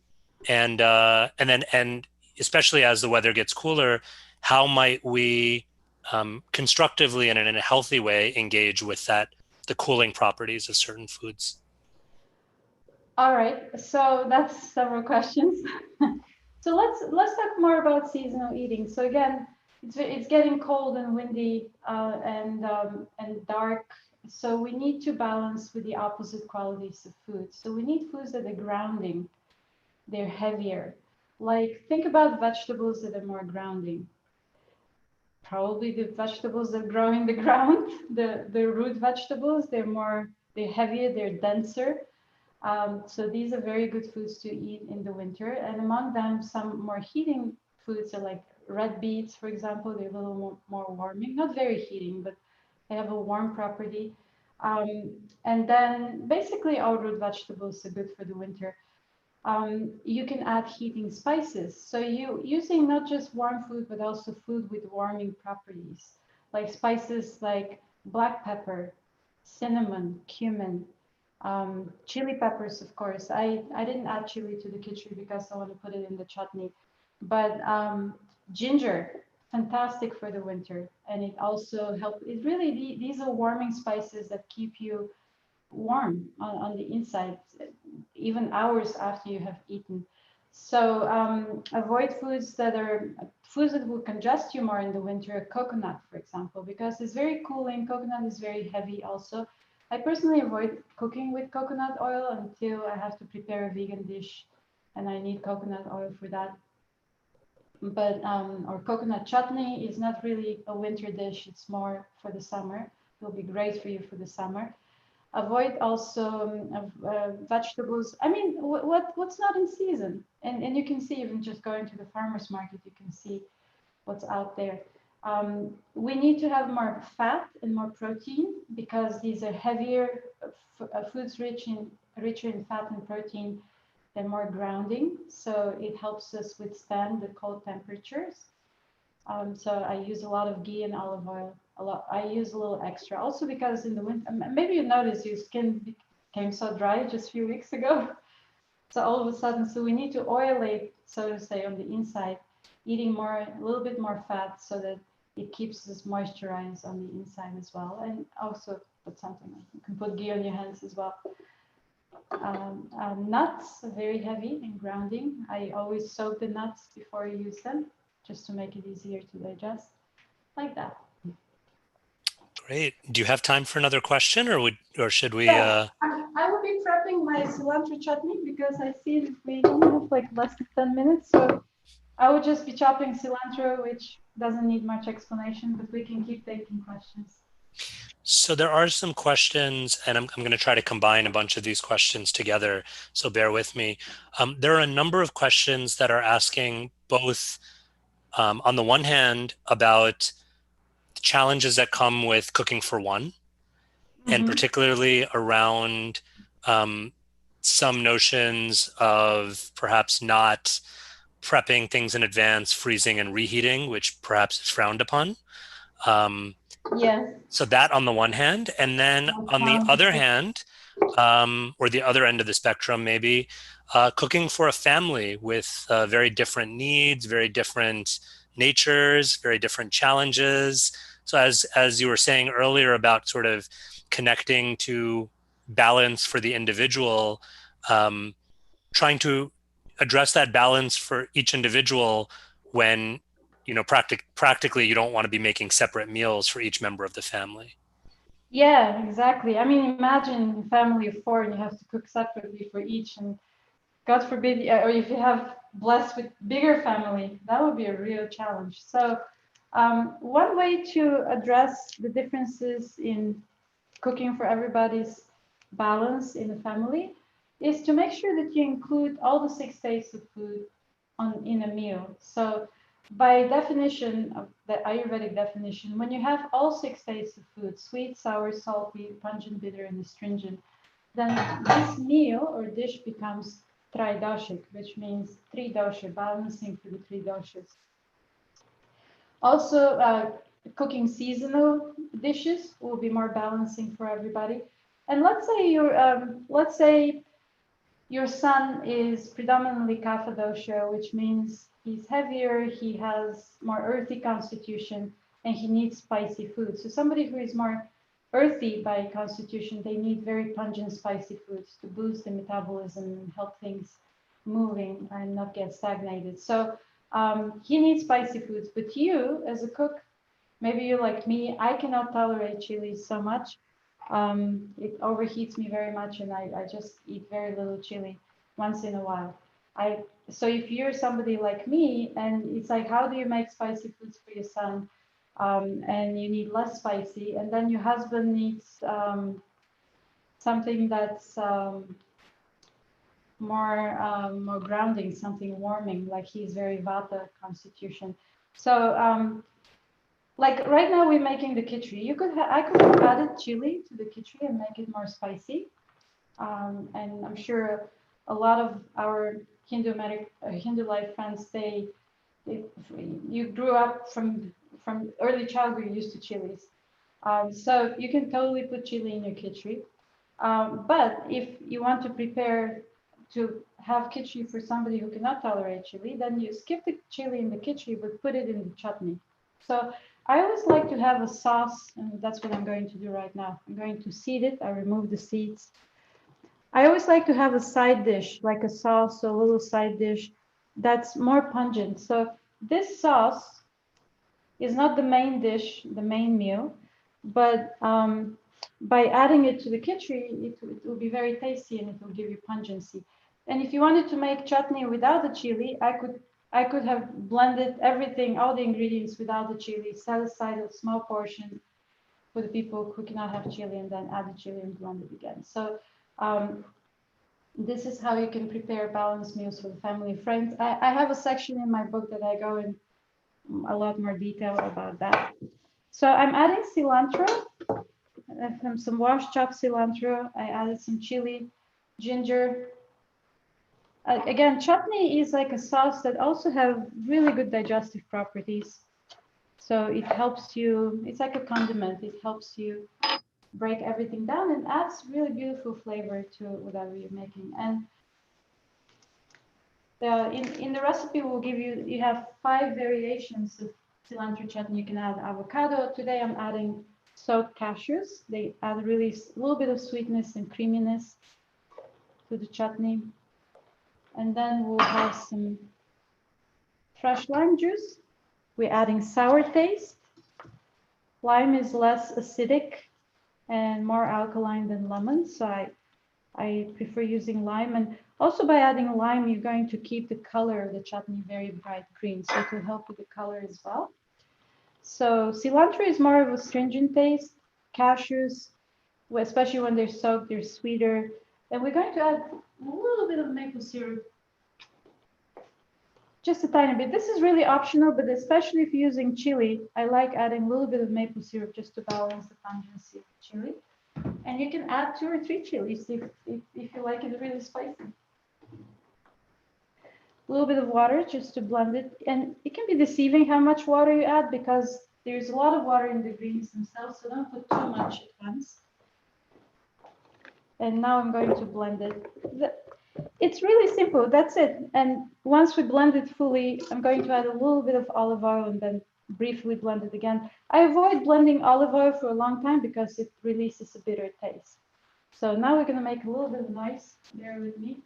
especially as the weather gets cooler, how might we constructively and in a healthy way engage with the cooling properties of certain foods? All right. So that's several questions. So let's talk more about seasonal eating. So again, it's getting cold and windy and dark. So we need to balance with the opposite qualities of food. So we need foods that are grounding. They're heavier. Like think about vegetables that are more grounding. Probably the vegetables that grow in the ground, the root vegetables, they're heavier, they're denser. So these are very good foods to eat in the winter. And among them, some more heating foods are like red beets, for example. They're a little more warming, not very heating, but they have a warm property. And then basically all root vegetables are good for the winter. You can add heating spices. So you using not just warm food, but also food with warming properties, like spices like black pepper, cinnamon, cumin, chili peppers, of course. I didn't add chili to the kitchen because I want to put it in the chutney, but ginger, fantastic for the winter. And it also helps, it really, these are warming spices that keep you warm on the inside, even hours after you have eaten. So avoid foods that will congest you more in the winter. Coconut, for example, because it's very cooling. Coconut is very heavy also. I personally avoid cooking with coconut oil until I have to prepare a vegan dish and I need coconut oil for that. But or coconut chutney is not really a winter dish. It's more for the summer. It will be great for you for the summer. Avoid also vegetables. I mean, what's not in season, and you can see even just going to the farmers market, you can see what's out there. We need to have more fat and more protein because these are heavier foods richer in fat and protein. They're more grounding, so it helps us withstand the cold temperatures. So I use a lot of ghee and olive oil. A lot. I use a little extra, also because in the winter, maybe you noticed your skin became so dry just a few weeks ago. So all of a sudden, so we need to oil it, so to say, on the inside, eating more, a little bit more fat, so that it keeps us moisturized on the inside as well. And also put something. You can put ghee on your hands as well. Nuts are very heavy and grounding. I always soak the nuts before I use them, just to make it easier to digest, like that. Great. Do you have time for another question, or should we? Yeah, I will be prepping my cilantro chutney because I see that we only have like less than 10 minutes. So I would just be chopping cilantro, which doesn't need much explanation, but we can keep taking questions. So there are some questions, and I'm going to try to combine a bunch of these questions together. So bear with me. There are a number of questions that are asking both, on the one hand, about the challenges that come with cooking for one, and particularly around some notions of perhaps not prepping things in advance, freezing and reheating, which perhaps is frowned upon. Yes. So that on the one hand, and then That on the sounds other good. hand, or the other end of the spectrum, maybe cooking for a family with very different needs, very different natures, very different challenges. So as you were saying earlier about sort of connecting to balance for the individual, um, trying to address that balance for each individual when practically you don't want to be making separate meals for each member of the family. Yeah, exactly. I mean, imagine a family of four and you have to cook separately for each, and God forbid, or if you have blessed with bigger family, that would be a real challenge. So, one way to address the differences in cooking for everybody's balance in the family is to make sure that you include all the six tastes of food in a meal. So by definition of the Ayurvedic definition, when you have all six tastes of food, sweet, sour, salty, pungent, bitter, and astringent, then this meal or dish becomes tridoshic, which means three dosha, balancing for the three doshas. Also, cooking seasonal dishes will be more balancing for everybody. And let's say your son is predominantly kapha dosha, which means he's heavier, he has more earthy constitution, and he needs spicy food. So somebody who is more earthy by constitution, they need very pungent spicy foods to boost the metabolism and help things moving and not get stagnated. So he needs spicy foods, but you as a cook, maybe you're like me, I cannot tolerate chili so much. It overheats me very much, and I just eat very little chili once in a while. So if you're somebody like me, and it's like, how do you make spicy foods for your son? And you need less spicy, and then your husband needs something that's more grounding, something warming, like he's very vata constitution. So like right now we're making the kitri. I could have added chili to the kitri and make it more spicy. And I'm sure a lot of our Hindu life friends, they you grew up from early childhood used to chilies. So you can totally put chili in your kitri. But if you want to prepare to have kitri for somebody who cannot tolerate chili, then you skip the chili in the kitri, but put it in the chutney. So I always like to have a sauce, and that's what I'm going to do right now. I'm going to seed it. I remove the seeds. I always like to have a side dish, like a sauce, a little side dish that's more pungent. So this sauce is not the main dish, the main meal, but by adding it to the kitchen, it will be very tasty and it will give you pungency. And if you wanted to make chutney without the chili, I could have blended everything, all the ingredients without the chili, set aside a small portion for the people who cannot have chili, and then add the chili and blend it again. So this is how you can prepare balanced meals for the family and friends. I have a section in my book that I go in a lot more detail about that. So I'm adding cilantro, some washed chopped cilantro. I added some chili, ginger. Again, chutney is like a sauce that also have really good digestive properties. So it helps you, it's like a condiment. It helps you break everything down and adds really beautiful flavor to whatever you're making. And in the recipe, we'll give you, you have 5 variations of cilantro chutney. You can add avocado. Today I'm adding soaked cashews. They add really a little bit of sweetness and creaminess to the chutney. And then we'll have some fresh lime juice. We're adding sour taste. Lime is less acidic and more alkaline than lemon, so I prefer using lime. And also by adding lime, you're going to keep the color of the chutney very bright green, so it will help with the color as well. So cilantro is more of a stringent taste. Cashews, especially when they're soaked, they're sweeter. And we're going to add a little bit of maple syrup, just a tiny bit. This is really optional, but especially if you're using chili, I like adding a little bit of maple syrup just to balance the pungency of chili. And you can add 2 or 3 chilies if you like it really spicy. A little bit of water just to blend it. And it can be deceiving how much water you add because there's a lot of water in the greens themselves, so don't put too much at once. And now I'm going to blend it. It's really simple, that's it. And once we blend it fully, I'm going to add a little bit of olive oil and then briefly blend it again. I avoid blending olive oil for a long time because it releases a bitter taste. So now we're gonna make a little bit of noise. Bear with me.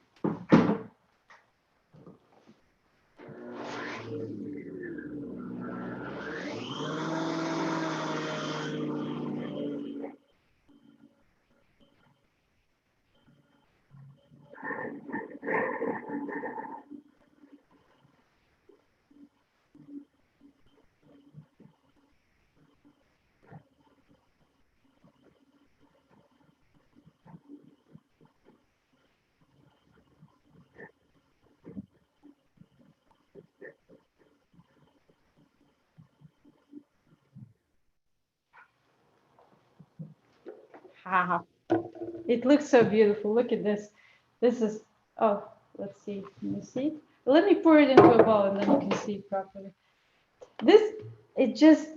Ha. It looks so beautiful. Look at this. This is, oh, let's see. Can you see? Let me pour it into a bowl and then you can see it properly. This, it just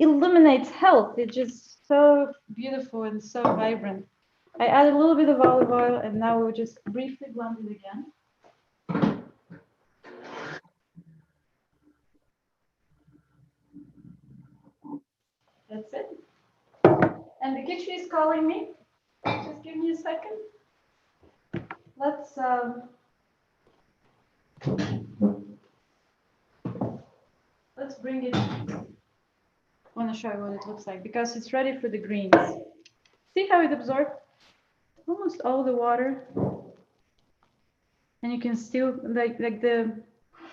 illuminates health. It's just so beautiful and so vibrant. I add a little bit of olive oil and now we'll just briefly blend it again. That's it. And the kitchen is calling me. Just give me a second. Let's bring it. I want to show you what it looks like because it's ready for the greens. See how it absorbed almost all the water, and you can still like the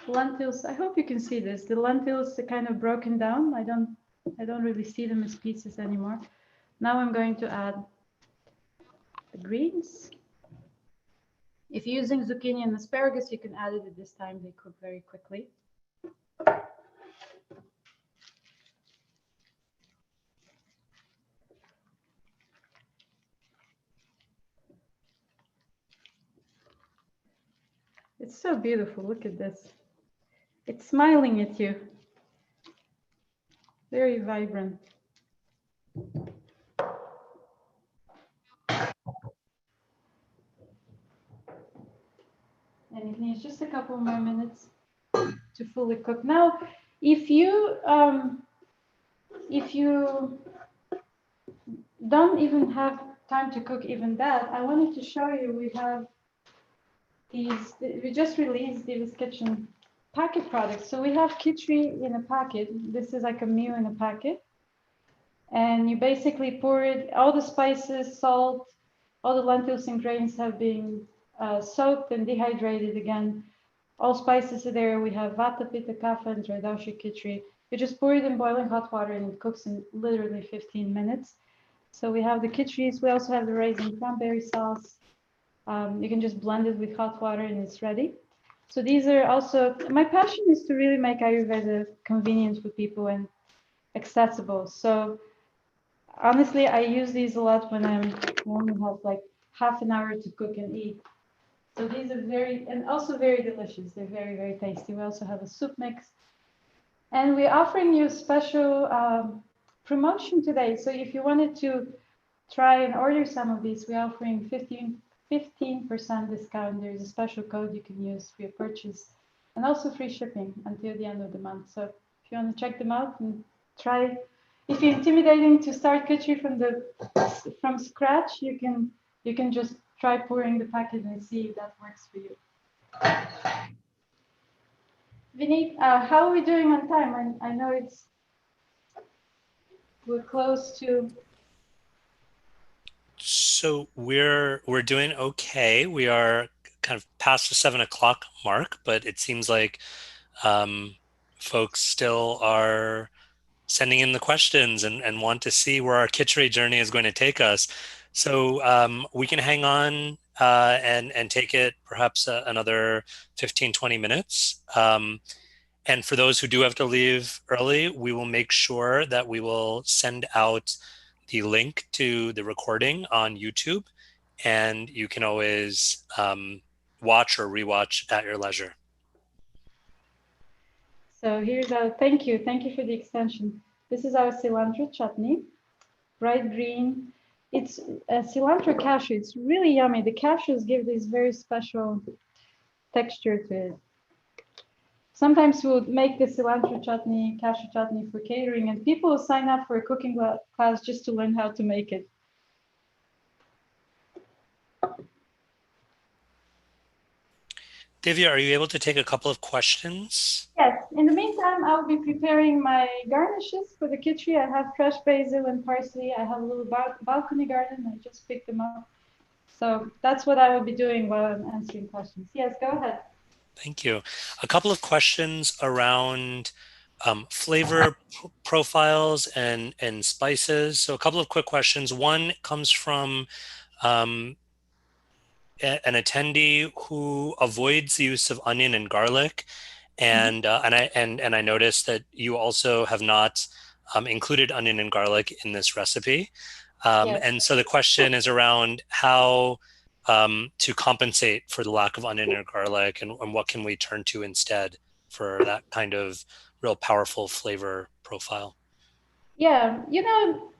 lentils. I hope you can see this. The lentils are kind of broken down. I don't really see them as pieces anymore. Now I'm going to add the greens. If you're using zucchini and asparagus, you can add it at this time. They cook very quickly. It's so beautiful. Look at this. It's smiling at you. Very vibrant. And it needs just a couple more minutes to fully cook. Now, if you don't even have time to cook even that, I wanted to show you we have these. We just released Divya's Kitchen packet products. So we have Kitri in a packet. This is like a meal in a packet, and you basically pour it. All the spices, salt, all the lentils and grains have been soaked and dehydrated again. All spices are there. We have Vata, Pitta, Kapha, and Three Doshas Kitri. You just pour it in boiling hot water and it cooks in literally 15 minutes. So we have the kitris. We also have the raisin cranberry sauce. You can just blend it with hot water and it's ready. So these are also, my passion is to really make Ayurveda convenient for people and accessible. So honestly, I use these a lot when I only have like half an hour to cook and eat. So these are and also very delicious. They're very, very tasty. We also have a soup mix. And we're offering you a special promotion today. So if you wanted to try and order some of these, we're offering 15% discount. There's a special code you can use for your purchase and also free shipping until the end of the month. So if you want to check them out and try, if you're intimidating to start Kitri from scratch, you can just try pouring the packet and see if that works for you. Vinny, how are we doing on time? I know we're close to. So we're doing okay. We are kind of past the 7 o'clock mark, but it seems like folks still are sending in the questions and want to see where our Kitri journey is going to take us. So we can hang on and take it perhaps another 15, 20 minutes. And for those who do have to leave early, we will make sure that we will send out the link to the recording on YouTube, and you can always watch or rewatch at your leisure. So here's our, thank you for the extension. This is our cilantro chutney, bright green. It's a cilantro cashew. It's really yummy. The cashews give this very special texture to it. Sometimes we'll make the cilantro chutney, cashew chutney for catering, and people will sign up for a cooking class just to learn how to make it. Divya, are you able to take a couple of questions? Yes. In the meantime, I'll be preparing my garnishes for the kitchen. I have fresh basil and parsley. I have a little balcony garden. I just picked them up. So that's what I will be doing while I'm answering questions. Yes, go ahead. Thank you. A couple of questions around flavor profiles and spices. So a couple of quick questions. One comes from an attendee who avoids the use of onion and garlic, and I noticed that you also have not included onion and garlic in this recipe. Yes. And so the question is around how to compensate for the lack of onion or garlic, and what can we turn to instead for that kind of real powerful flavor profile? Yeah, you know,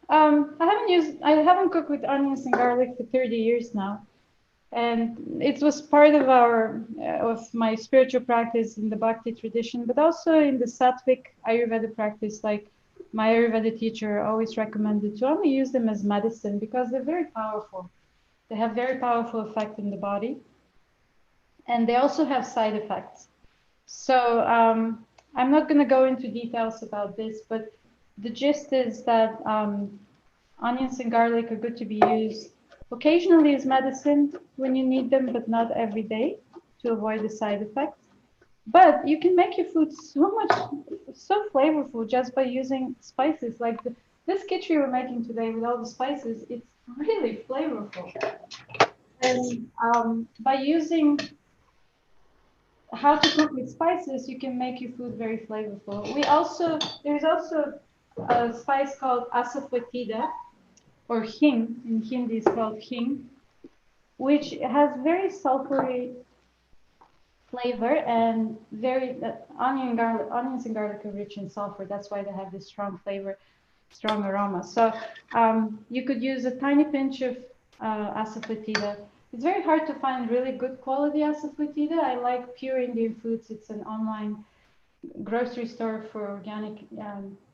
I haven't cooked with onions and garlic for 30 years now. And it was part of of my spiritual practice in the Bhakti tradition, but also in the Sattvic Ayurveda practice. Like my Ayurveda teacher always recommended to only use them as medicine because they're very powerful. They have very powerful effect in the body, and they also have side effects. So I'm not going to go into details about this, but the gist is that onions and garlic are good to be used occasionally as medicine when you need them, but not every day to avoid the side effects. But you can make your food so flavorful just by using spices. Like this kitchen we're making today with all the spices, it's really flavorful. And by using how to cook with spices, you can make your food very flavorful. There's also a spice called asafoetida, or hing. In Hindi it's called hing, which has very sulfury flavor, and onions and garlic are rich in sulfur. That's why they have this strong flavor, strong aroma. So you could use a tiny pinch of asafoetida. It's very hard to find really good quality asafoetida. I like Pure Indian Foods. It's an online grocery store for organic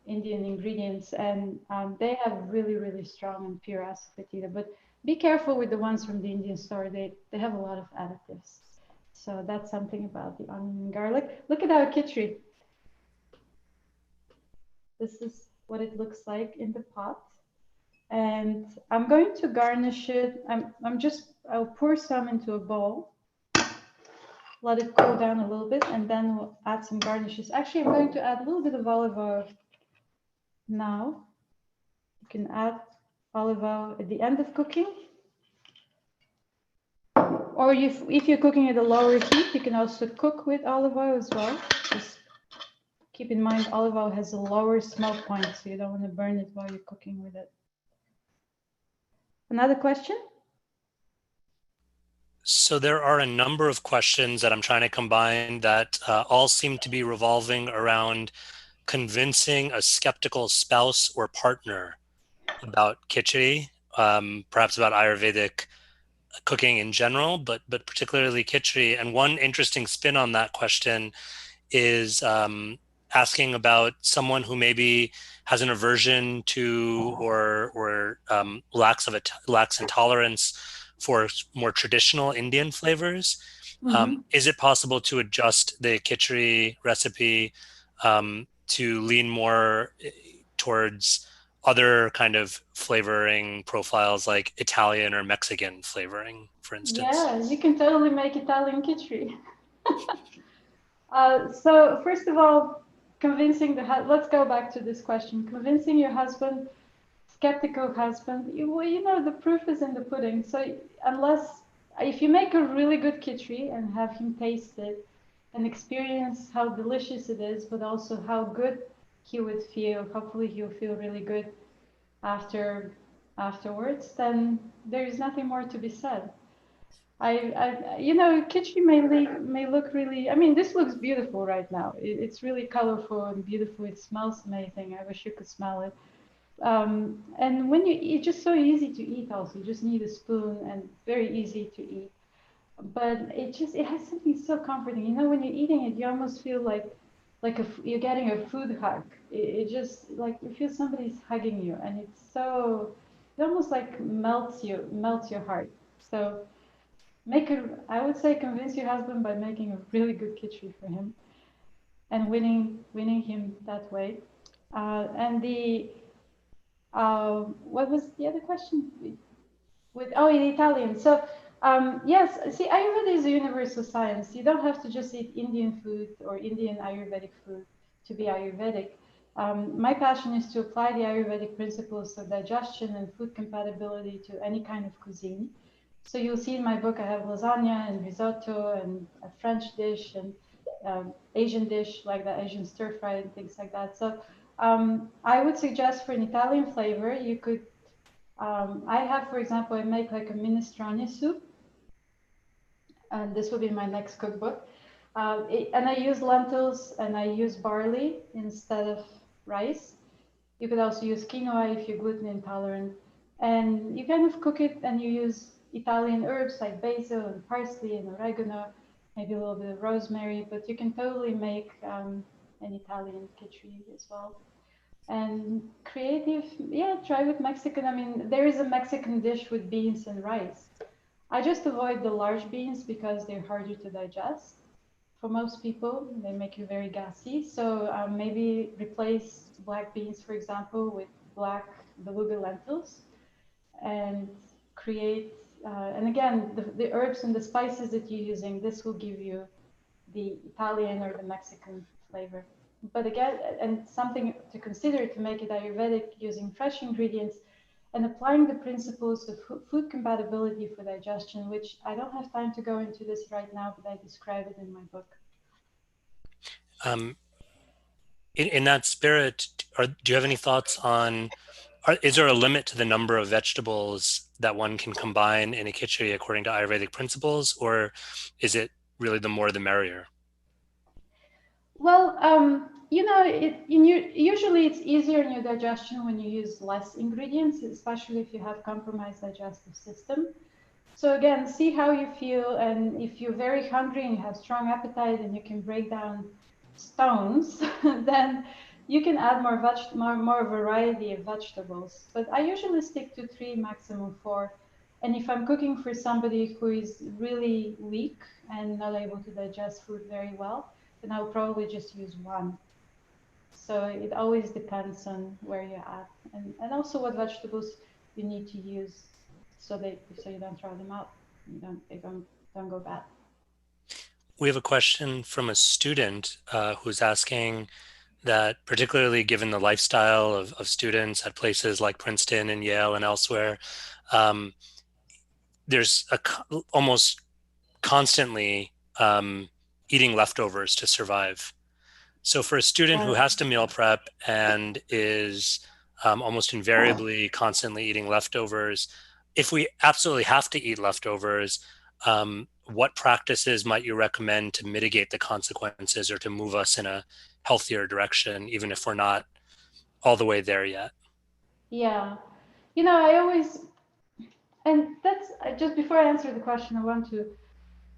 Indian ingredients, and they have really, really strong and pure asafoetida. But be careful with the ones from the Indian store. They have a lot of additives. So that's something about the onion and garlic. Look at our kitri. This is what it looks like in the pot. And I'm going to garnish it. I'll pour some into a bowl. Let it cool down a little bit, and then we'll add some garnishes. Actually, I'm going to add a little bit of olive oil now. You can add olive oil at the end of cooking. Or if you're cooking at a lower heat, you can also cook with olive oil as well. Just keep in mind olive oil has a lower smoke point, so you don't want to burn it while you're cooking with it. Another question? So there are a number of questions that I'm trying to combine that all seem to be revolving around convincing a skeptical spouse or partner about khichdi, perhaps about Ayurvedic cooking in general, but particularly khichdi. And one interesting spin on that question is asking about someone who maybe has an aversion to or lacks intolerance for more traditional Indian flavors. Is it possible to adjust the khichdi recipe to lean more towards other kind of flavoring profiles like Italian or Mexican flavoring, for instance? Yeah, you can totally make Italian khichdi. So first of all, let's go back to this question. Convincing your husband, skeptical husband, you know, the proof is in the pudding. So if you make a really good khichdi and have him taste it and experience how delicious it is, but also how good he would feel, hopefully he'll feel really good. afterwards, then there is nothing more to be said. Kitri may look really. I mean, this looks beautiful right now. It's really colorful and beautiful. It smells amazing. I wish you could smell it. And when you eat, it's just so easy to eat. Also, you just need a spoon and very easy to eat. But it has something so comforting. You know, when you're eating it, you almost feel like you're getting a food hug. It just like you feel somebody's hugging you, and it almost like melts your heart. So I would say convince your husband by making a really good kitchen for him and winning him that way. And the what was the other question? In Italian. So yes, see, Ayurveda is a universal science. You don't have to just eat Indian food or Indian Ayurvedic food to be Ayurvedic. My passion is to apply the Ayurvedic principles of digestion and food compatibility to any kind of cuisine. So you'll see in my book I have lasagna and risotto and a French dish and Asian dish like the Asian stir fry and things like that. So I would suggest for an Italian flavor, you could I have, for example, I make like a minestrone soup, and this will be my next cookbook. And I use lentils and I use barley instead of rice. You could also use quinoa if you're gluten intolerant. And you kind of cook it and you use Italian herbs like basil and parsley and oregano, maybe a little bit of rosemary, but you can totally make an Italian kitchen as well. And creative, yeah, try with Mexican. I mean, there is a Mexican dish with beans and rice. I just avoid the large beans because they're harder to digest. For most people, they make you very gassy. So maybe replace black beans, for example, with black beluga lentils and create, and again, the herbs and the spices that you're using, this will give you the Italian or the Mexican flavor. But again, and something to consider to make it Ayurvedic using fresh ingredients and applying the principles of food compatibility for digestion, which I don't have time to go into this right now, but I describe it in my book. In that spirit, do you have any thoughts on, is there a limit to the number of vegetables that one can combine in a khichdi according to Ayurvedic principles, or is it really the more the merrier? Well, usually it's easier in your digestion when you use less ingredients, especially if you have compromised digestive system. So again, see how you feel, and if you're very hungry and you have strong appetite and you can break down stones, then you can add more variety of vegetables. But I usually stick to 3, maximum 4. And if I'm cooking for somebody who is really weak and not able to digest food very well, then I'll probably just use 1. So it always depends on where you're at, and also what vegetables you need to use so you don't throw them out. They don't go bad. We have a question from a student who's asking that, particularly given the lifestyle of students at places like Princeton and Yale and elsewhere, there's almost constantly eating leftovers to survive. So for a student who has to meal prep and is almost invariably constantly eating leftovers, if we absolutely have to eat leftovers, what practices might you recommend to mitigate the consequences or to move us in a healthier direction, even if we're not all the way there yet? Yeah, I always, and that's just before I answer the question, I want to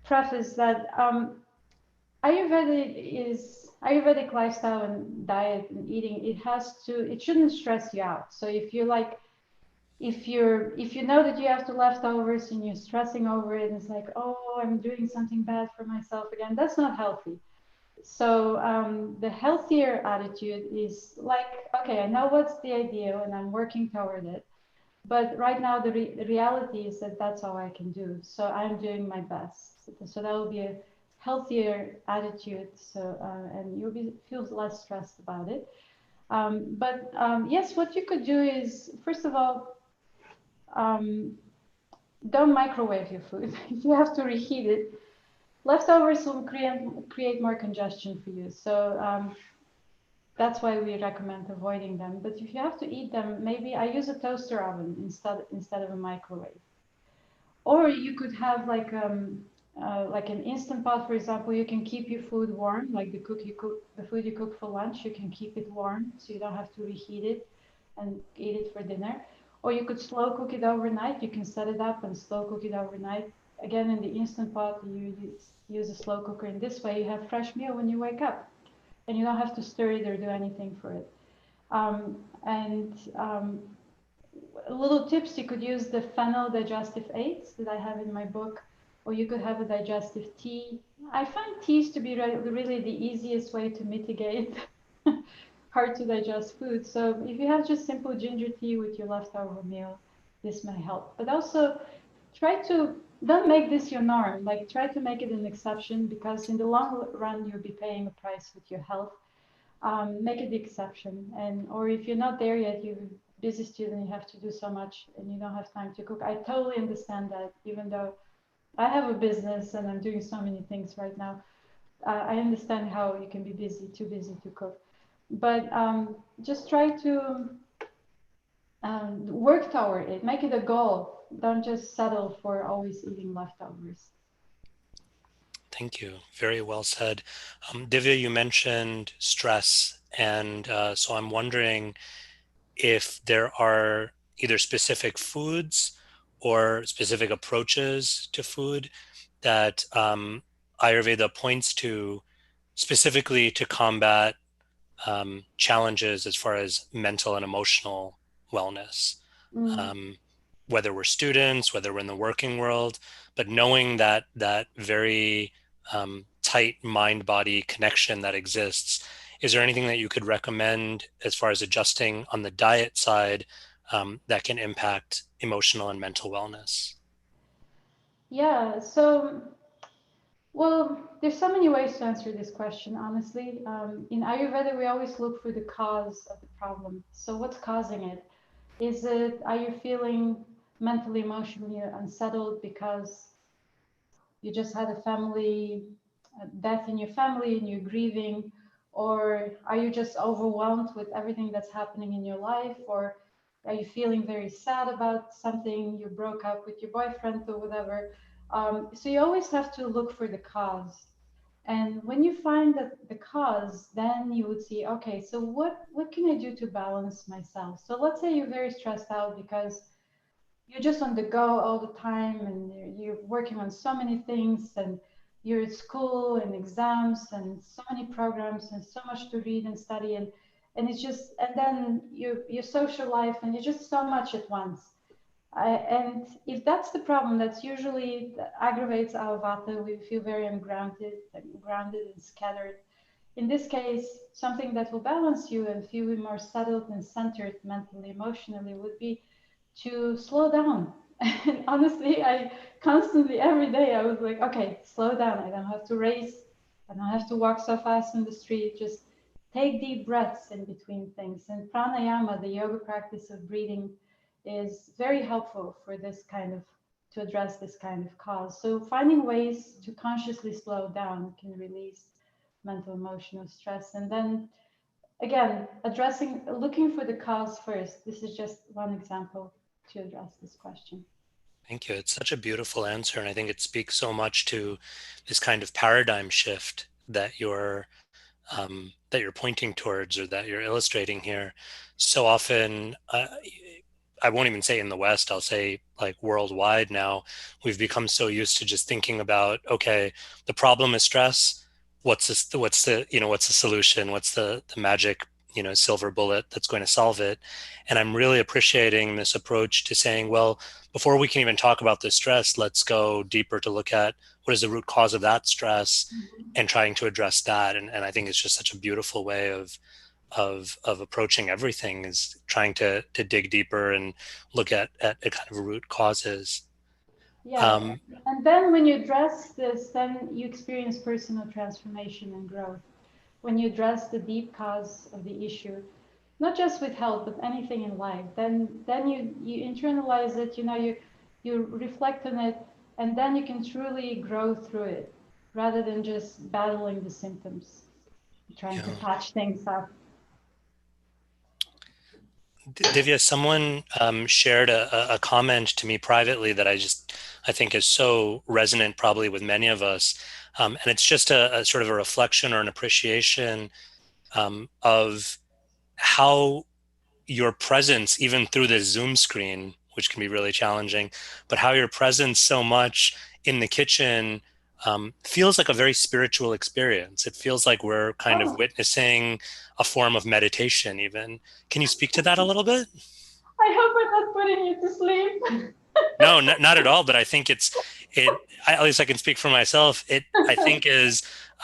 preface that Ayurvedic lifestyle and diet and eating, it shouldn't stress you out. So if you know that you have to leftovers and you're stressing over it, and it's like, oh, I'm doing something bad for myself again, that's not healthy. So the healthier attitude is like, okay, I know what's the ideal and I'm working toward it. But right now, the reality is that that's all I can do. So I'm doing my best. So that will be a healthier attitude. So and you'll feel less stressed about it. Yes, what you could do is, first of all, don't microwave your food. If you have to reheat it, leftovers will create more congestion for you. So That's why we recommend avoiding them. But if you have to eat them, maybe I use a toaster oven instead of a microwave. Or you could have like an instant pot, for example. You can keep your food warm, like the food you cook for lunch. You can keep it warm, so you don't have to reheat it and eat it for dinner. Or you could slow cook it overnight. You can set it up and slow cook it overnight. Again, in the instant pot, you use a slow cooker. In this way, you have fresh meal when you wake up, and you don't have to stir it or do anything for it. And little tips, you could use the Fennel digestive aids that I have in my book, or you could have a digestive tea. I find teas to be really the easiest way to mitigate hard to digest food. So if you have just simple ginger tea with your leftover meal, this may help. But also try to don't make this your norm. Like try to make it an exception, because in the long run you'll be paying a price with your health. Make it the exception. And or if you're not there yet, you're a busy student, you have to do so much and you don't have time to cook. I totally understand that, even though I have a business and I'm doing so many things right now. I understand how you can be busy, too busy to cook. But just try to work toward it. Make it a goal. Don't just settle for always eating leftovers. Thank you. Very well said. Divya, you mentioned stress, and so I'm wondering if there are either specific foods or specific approaches to food that Ayurveda points to specifically to combat challenges as far as mental and emotional wellness. Mm. Um, whether we're students, whether we're in the working world, but knowing that very tight mind-body connection that exists. Is there anything that you could recommend as far as adjusting on the diet side that can impact emotional and mental wellness? Yeah, so well, there's so many ways to answer this question, honestly. In Ayurveda, we always look for the cause of the problem. So, what's causing it? Are you feeling mentally, emotionally unsettled because you just had a family death in your family and you're grieving? Or are you just overwhelmed with everything that's happening in your life? Or are you feeling very sad about something? You broke up with your boyfriend or whatever. So you always have to look for the cause. And when you find that the cause, then you would see, okay, so what can I do to balance myself? So let's say you're very stressed out because you're just on the go all the time and you're working on so many things and you're at school and exams and so many programs and so much to read and study and it's just and then your social life and you're just so much at once. And if that's the problem, that's usually that aggravates our vata. We feel very grounded and scattered. In this case, something that will balance you and feel you more settled and centered mentally, emotionally would be to slow down. And honestly, I constantly, every day, I was like, okay, slow down. I don't have to race. I don't have to walk so fast in the street. Just take deep breaths in between things. And pranayama, the yoga practice of breathing, is very helpful for this kind of, to address this kind of cause. So finding ways to consciously slow down can release mental emotional stress. And then again, looking for the cause first. This is just one example to address this question. Thank you. It's such a beautiful answer, and I think it speaks so much to this kind of paradigm shift that you're pointing towards or that you're illustrating here. So often, I won't even say in the West, I'll say like worldwide now, we've become so used to just thinking about, okay, the problem is stress. What's the solution? What's the magic, silver bullet that's going to solve it? And I'm really appreciating this approach to saying, well, before we can even talk about the stress, let's go deeper to look at what is the root cause of that stress Mhm. and trying to address that. And I think it's just such a beautiful way of approaching everything, is trying to dig deeper and look at a kind of root causes. Yeah, Um, and then when you address this, then you experience personal transformation and growth. When you address the deep cause of the issue, not just with health, but anything in life, then you internalize it. You reflect on it, and then you can truly grow through it, rather than just battling the symptoms, trying to yeah, patch things up. Divya, someone shared a comment to me privately that I think is so resonant probably with many of us. And it's just a sort of a reflection or an appreciation of how your presence, even through this Zoom screen, which can be really challenging, but how your presence so much in the kitchen feels like a very spiritual experience. It feels like we're kind of Oh, witnessing a form of meditation, even. Can you speak to that a little bit? I hope I'm not putting you to sleep. No, not at all. But I think at least I can speak for myself. I think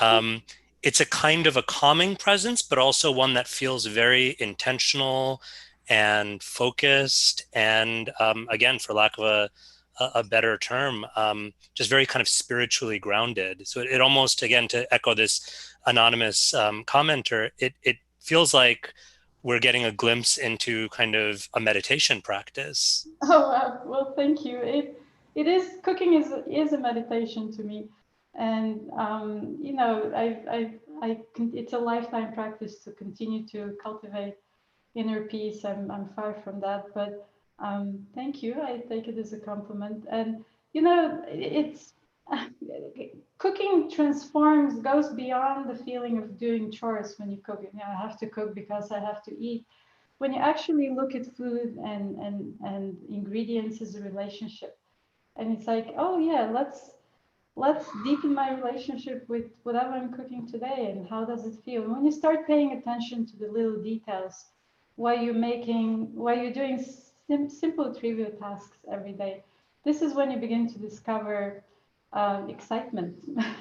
um, it's a kind of a calming presence, but also one that feels very intentional and focused. And again, for lack of a better term, just very kind of spiritually grounded. So it almost, again, to echo this anonymous commenter, it feels like we're getting a glimpse into kind of a meditation practice. Oh, well, thank you. It is, cooking is a meditation to me, and you know, it's a lifetime practice to continue to cultivate inner peace. I'm far from that, but thank you. I take it as a compliment, and you know, it's cooking transforms, goes beyond the feeling of doing chores when you cook it. You know, I have to cook because I have to eat. When you actually look at food and ingredients as a relationship, and it's like, oh yeah, let's deepen my relationship with whatever I'm cooking today, and how does it feel. And when you start paying attention to the little details, why you're doing simple trivial tasks every day, this is when you begin to discover excitement,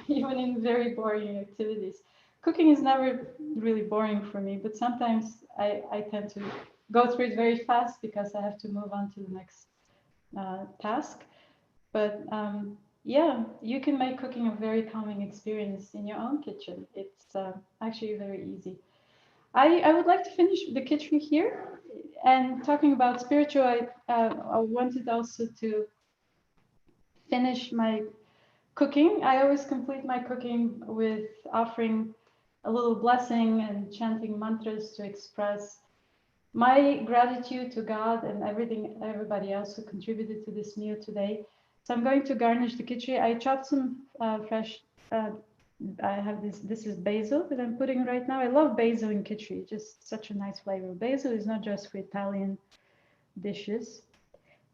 even in very boring activities. Cooking is never really boring for me, but sometimes I tend to go through it very fast because I have to move on to the next task. But yeah, you can make cooking a very calming experience in your own kitchen. It's actually very easy. I would like to finish the kitchen here. And talking about spiritual, I wanted also to finish my cooking. I always complete my cooking with offering a little blessing and chanting mantras to express my gratitude to God and everybody else who contributed to this meal today. So I'm going to garnish the kitchen. I chopped some fresh. I have this. This is basil that I'm putting right now. I love basil in kitchen. Just such a nice flavor. Basil is not just for Italian dishes.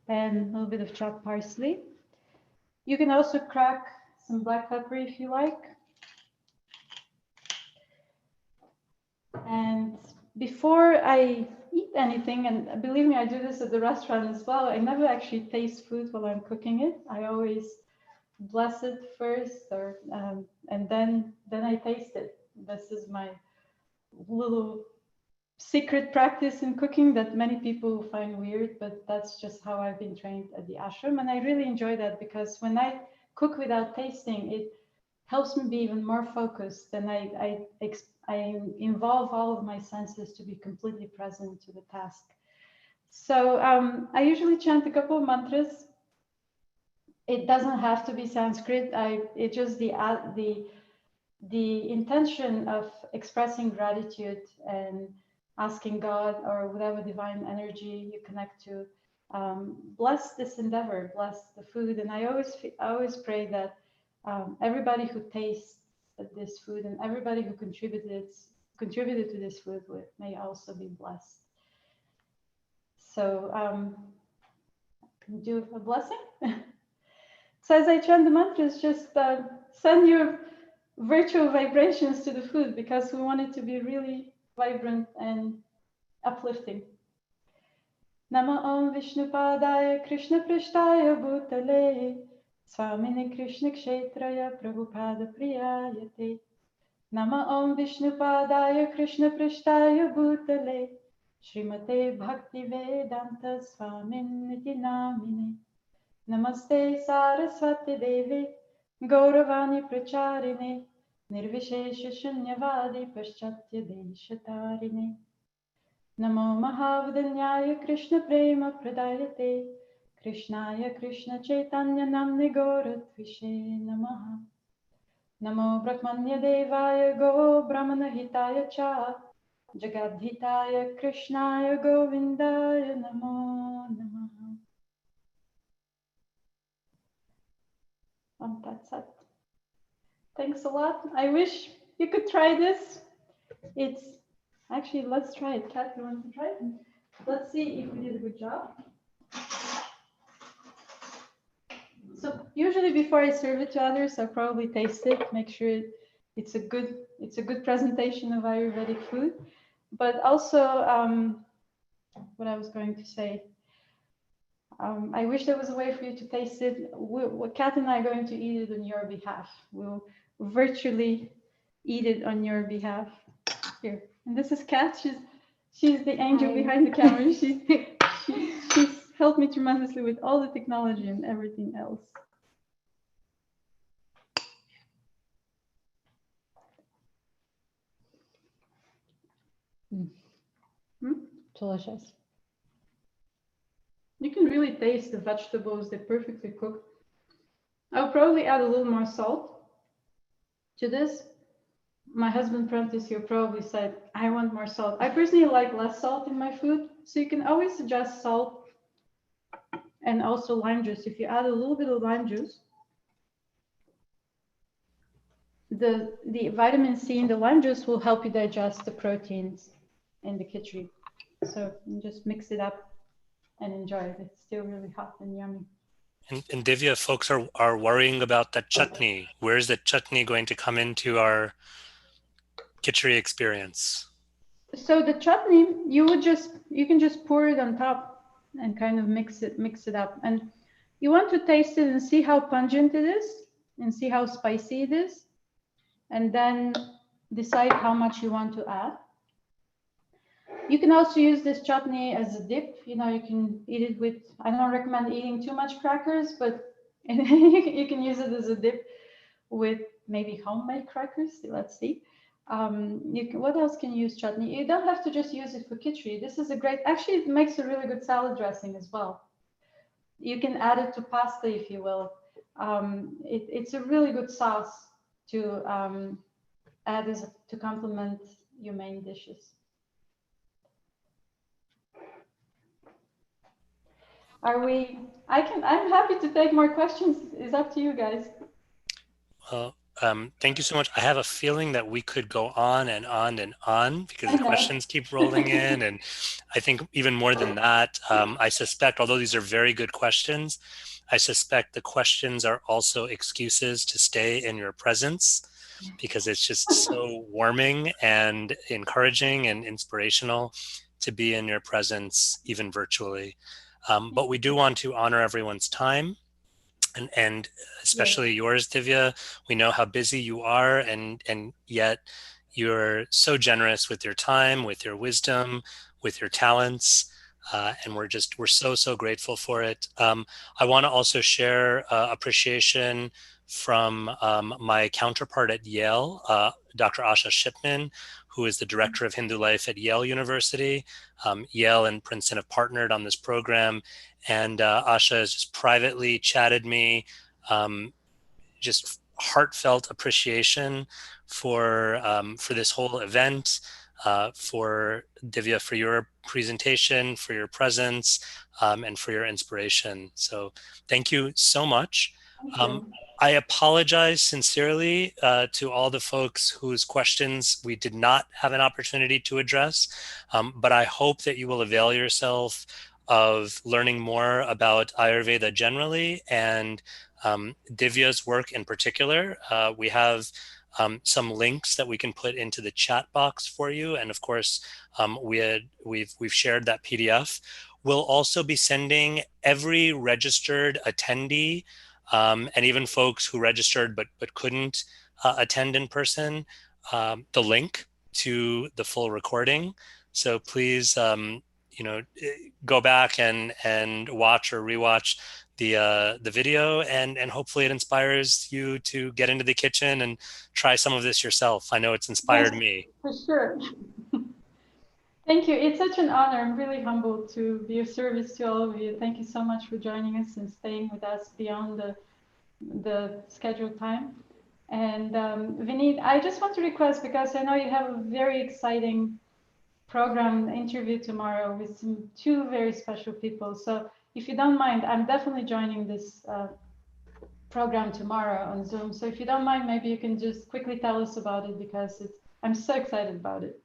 And a little bit of chopped parsley. You can also crack some black pepper if you like. And before I eat anything, and believe me, I do this at the restaurant as well, I never actually taste food while I'm cooking it. I always bless it first, or and then I taste it. This is my little secret practice in cooking that many people find weird, but that's just how I've been trained at the ashram. And I really enjoy that because when I cook without tasting, it helps me be even more focused, and I involve all of my senses to be completely present to the task. So I usually chant a couple of mantras. It doesn't have to be Sanskrit. It just the intention of expressing gratitude and asking God or whatever divine energy you connect to, bless this endeavor, bless the food. And I always pray that everybody who tastes this food and everybody who contributed to this food may also be blessed. So can you do a blessing? So as I chant the mantras, just send your virtual vibrations to the food because we want it to be really vibrant and uplifting. Nama Om Vishnupadaya Krishna Prishtaya Bhutale Swamini Krishna Kshetraya Prabhupada Priyayate. Nama Om Vishnupadaya Krishna Prishtaya Bhutale Srimate Bhakti Vedanta Swaminiti Namine. Namaste Saraswati Devi Gauravani Pracharine Nirvishesha Shunyavadi Paschatya Deshatarine. Namo Mahavadanyaya Krishna Prema Pradayate Krishnaya Krishna Chaitanya Namne Gauratvishe Namaha. Namo Brahmanya Devaya Go Brahmana Hitaya Cha Jagadhitaya Krishnaya Govindaya Namo Namaha. That's it. Thanks a lot. I wish you could try this. It's actually, let's try it. Kat, you want to try it? Let's see if we did a good job. So usually before I serve it to others, I probably taste it, make sure it's a good presentation of Ayurvedic food. But also, what I was going to say, I wish there was a way for you to taste it. Kat and I are going to eat it on your behalf. We'll virtually eat it on your behalf. Here, and this is Kat. She's the angel behind the camera. She's helped me tremendously with all the technology and everything else. Delicious. You can really taste the vegetables. They're perfectly cooked. I'll probably add a little more salt to this. My husband Prentice here probably said, I want more salt. I personally like less salt in my food. So you can always adjust salt and also lime juice. If you add a little bit of lime juice, the vitamin C in the lime juice will help you digest the proteins in the Kitri. So you just mix it up and enjoy it. It's still really hot and yummy. And Divya, folks are worrying about that chutney. Where's the chutney going to come into our Kitri experience? So the chutney, you can just pour it on top and kind of mix it up. And you want to taste it and see how pungent it is and see how spicy it is. And then decide how much you want to add. You can also use this chutney as a dip. You know, you can eat it with, I don't recommend eating too much crackers, but you can use it as a dip with maybe homemade crackers. Let's see. What else can you use chutney? You don't have to just use it for Kitri. This is a great, actually it makes a really good salad dressing as well. You can add it to pasta if you will. It's a really good sauce to add to complement your main dishes. I'm happy to take more questions. It's up to you guys. Well, thank you so much. I have a feeling that we could go on and on and on because the questions keep rolling in. And I think even more than that, I suspect, although these are very good questions, I suspect the questions are also excuses to stay in your presence because it's just so warming and encouraging and inspirational to be in your presence, even virtually. But we do want to honor everyone's time. And especially yours, Divya. We know how busy you are, and yet you're so generous with your time, with your wisdom, with your talents, and we're so grateful for it. I want to also share appreciation from my counterpart at Yale, Dr. Asha Shipman, who is the director of Hindu Life at Yale University. Yale and Princeton have partnered on this program. And Asha has just privately chatted me, just heartfelt appreciation for this whole event, for Divya, for your presentation, for your presence, and for your inspiration. So thank you so much. I apologize sincerely to all the folks whose questions we did not have an opportunity to address, but I hope that you will avail yourself of learning more about Ayurveda generally and Divya's work in particular. We have some links that we can put into the chat box for you, and of course, we've shared that PDF. We'll also be sending every registered attendee and even folks who registered but couldn't attend in person the link to the full recording. So please, go back and watch or rewatch the video, and hopefully it inspires you to get into the kitchen and try some of this yourself. I know it's inspired me. For sure. Thank you. It's such an honor. I'm really humbled to be of service to all of you. Thank you so much for joining us and staying with us beyond the scheduled time. And Vineet, I just want to request, because I know you have a very exciting program interview tomorrow with two very special people. So if you don't mind, I'm definitely joining this program tomorrow on Zoom. So if you don't mind, maybe you can just quickly tell us about it, because I'm so excited about it.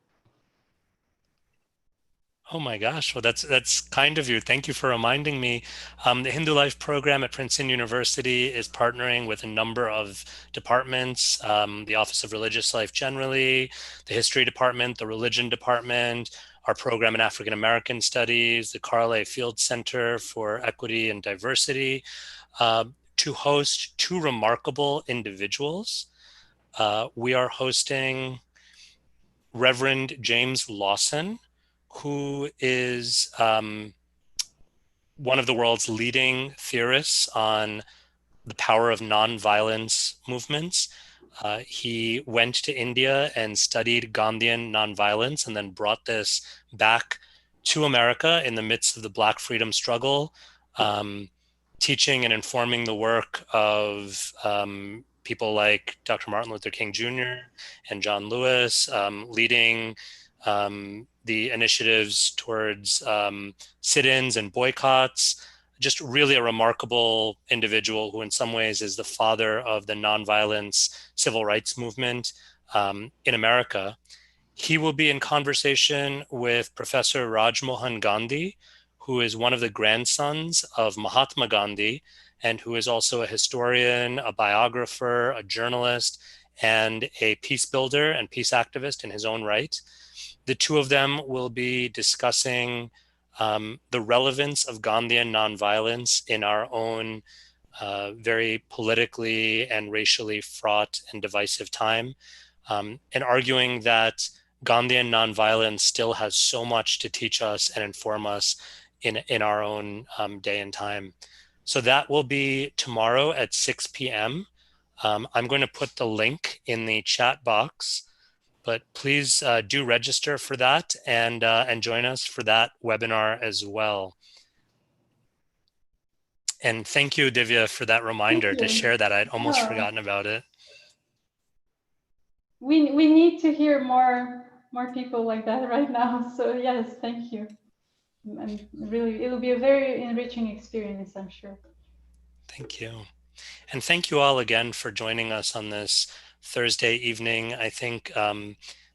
Oh my gosh. Well, that's kind of you. Thank you for reminding me. The Hindu Life program at Princeton University is partnering with a number of departments, the Office of Religious Life generally, the History Department, the Religion Department, our program in African American Studies, the Carl A. Field Center for Equity and Diversity, to host two remarkable individuals. We are hosting Reverend James Lawson, who is one of the world's leading theorists on the power of nonviolence movements. He went to India and studied Gandhian nonviolence and then brought this back to America in the midst of the Black freedom struggle, teaching and informing the work of people like Dr. Martin Luther King Jr. and John Lewis, leading the initiatives towards sit-ins and boycotts. Just really a remarkable individual who in some ways is the father of the nonviolence civil rights movement in America. He will be in conversation with Professor Rajmohan Gandhi, who is one of the grandsons of Mahatma Gandhi, and who is also a historian, a biographer, a journalist, and a peace builder and peace activist in his own right. The two of them will be discussing the relevance of Gandhian nonviolence in our own very politically and racially fraught and divisive time, and arguing that Gandhian nonviolence still has so much to teach us and inform us in our own day and time. So that will be tomorrow at 6 p.m. I'm going to put the link in the chat box, but please do register for that and join us for that webinar as well. And thank you, Divya, for that reminder to share that. I'd almost forgotten about it. We need to hear more people like that right now. So yes, thank you. And really, it'll be a very enriching experience, I'm sure. Thank you. And thank you all again for joining us on this Thursday evening. I think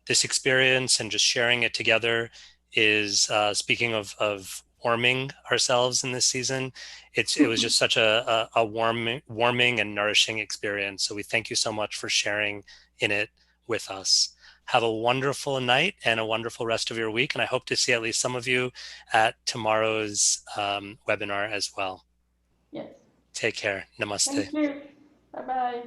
this experience and just sharing it together is, speaking of warming ourselves in this season, it was just such a warming and nourishing experience. So we thank you so much for sharing in it with us. Have a wonderful night and a wonderful rest of your week. And I hope to see at least some of you at tomorrow's webinar as well. Yes. Take care. Namaste. Thank you. Bye-bye.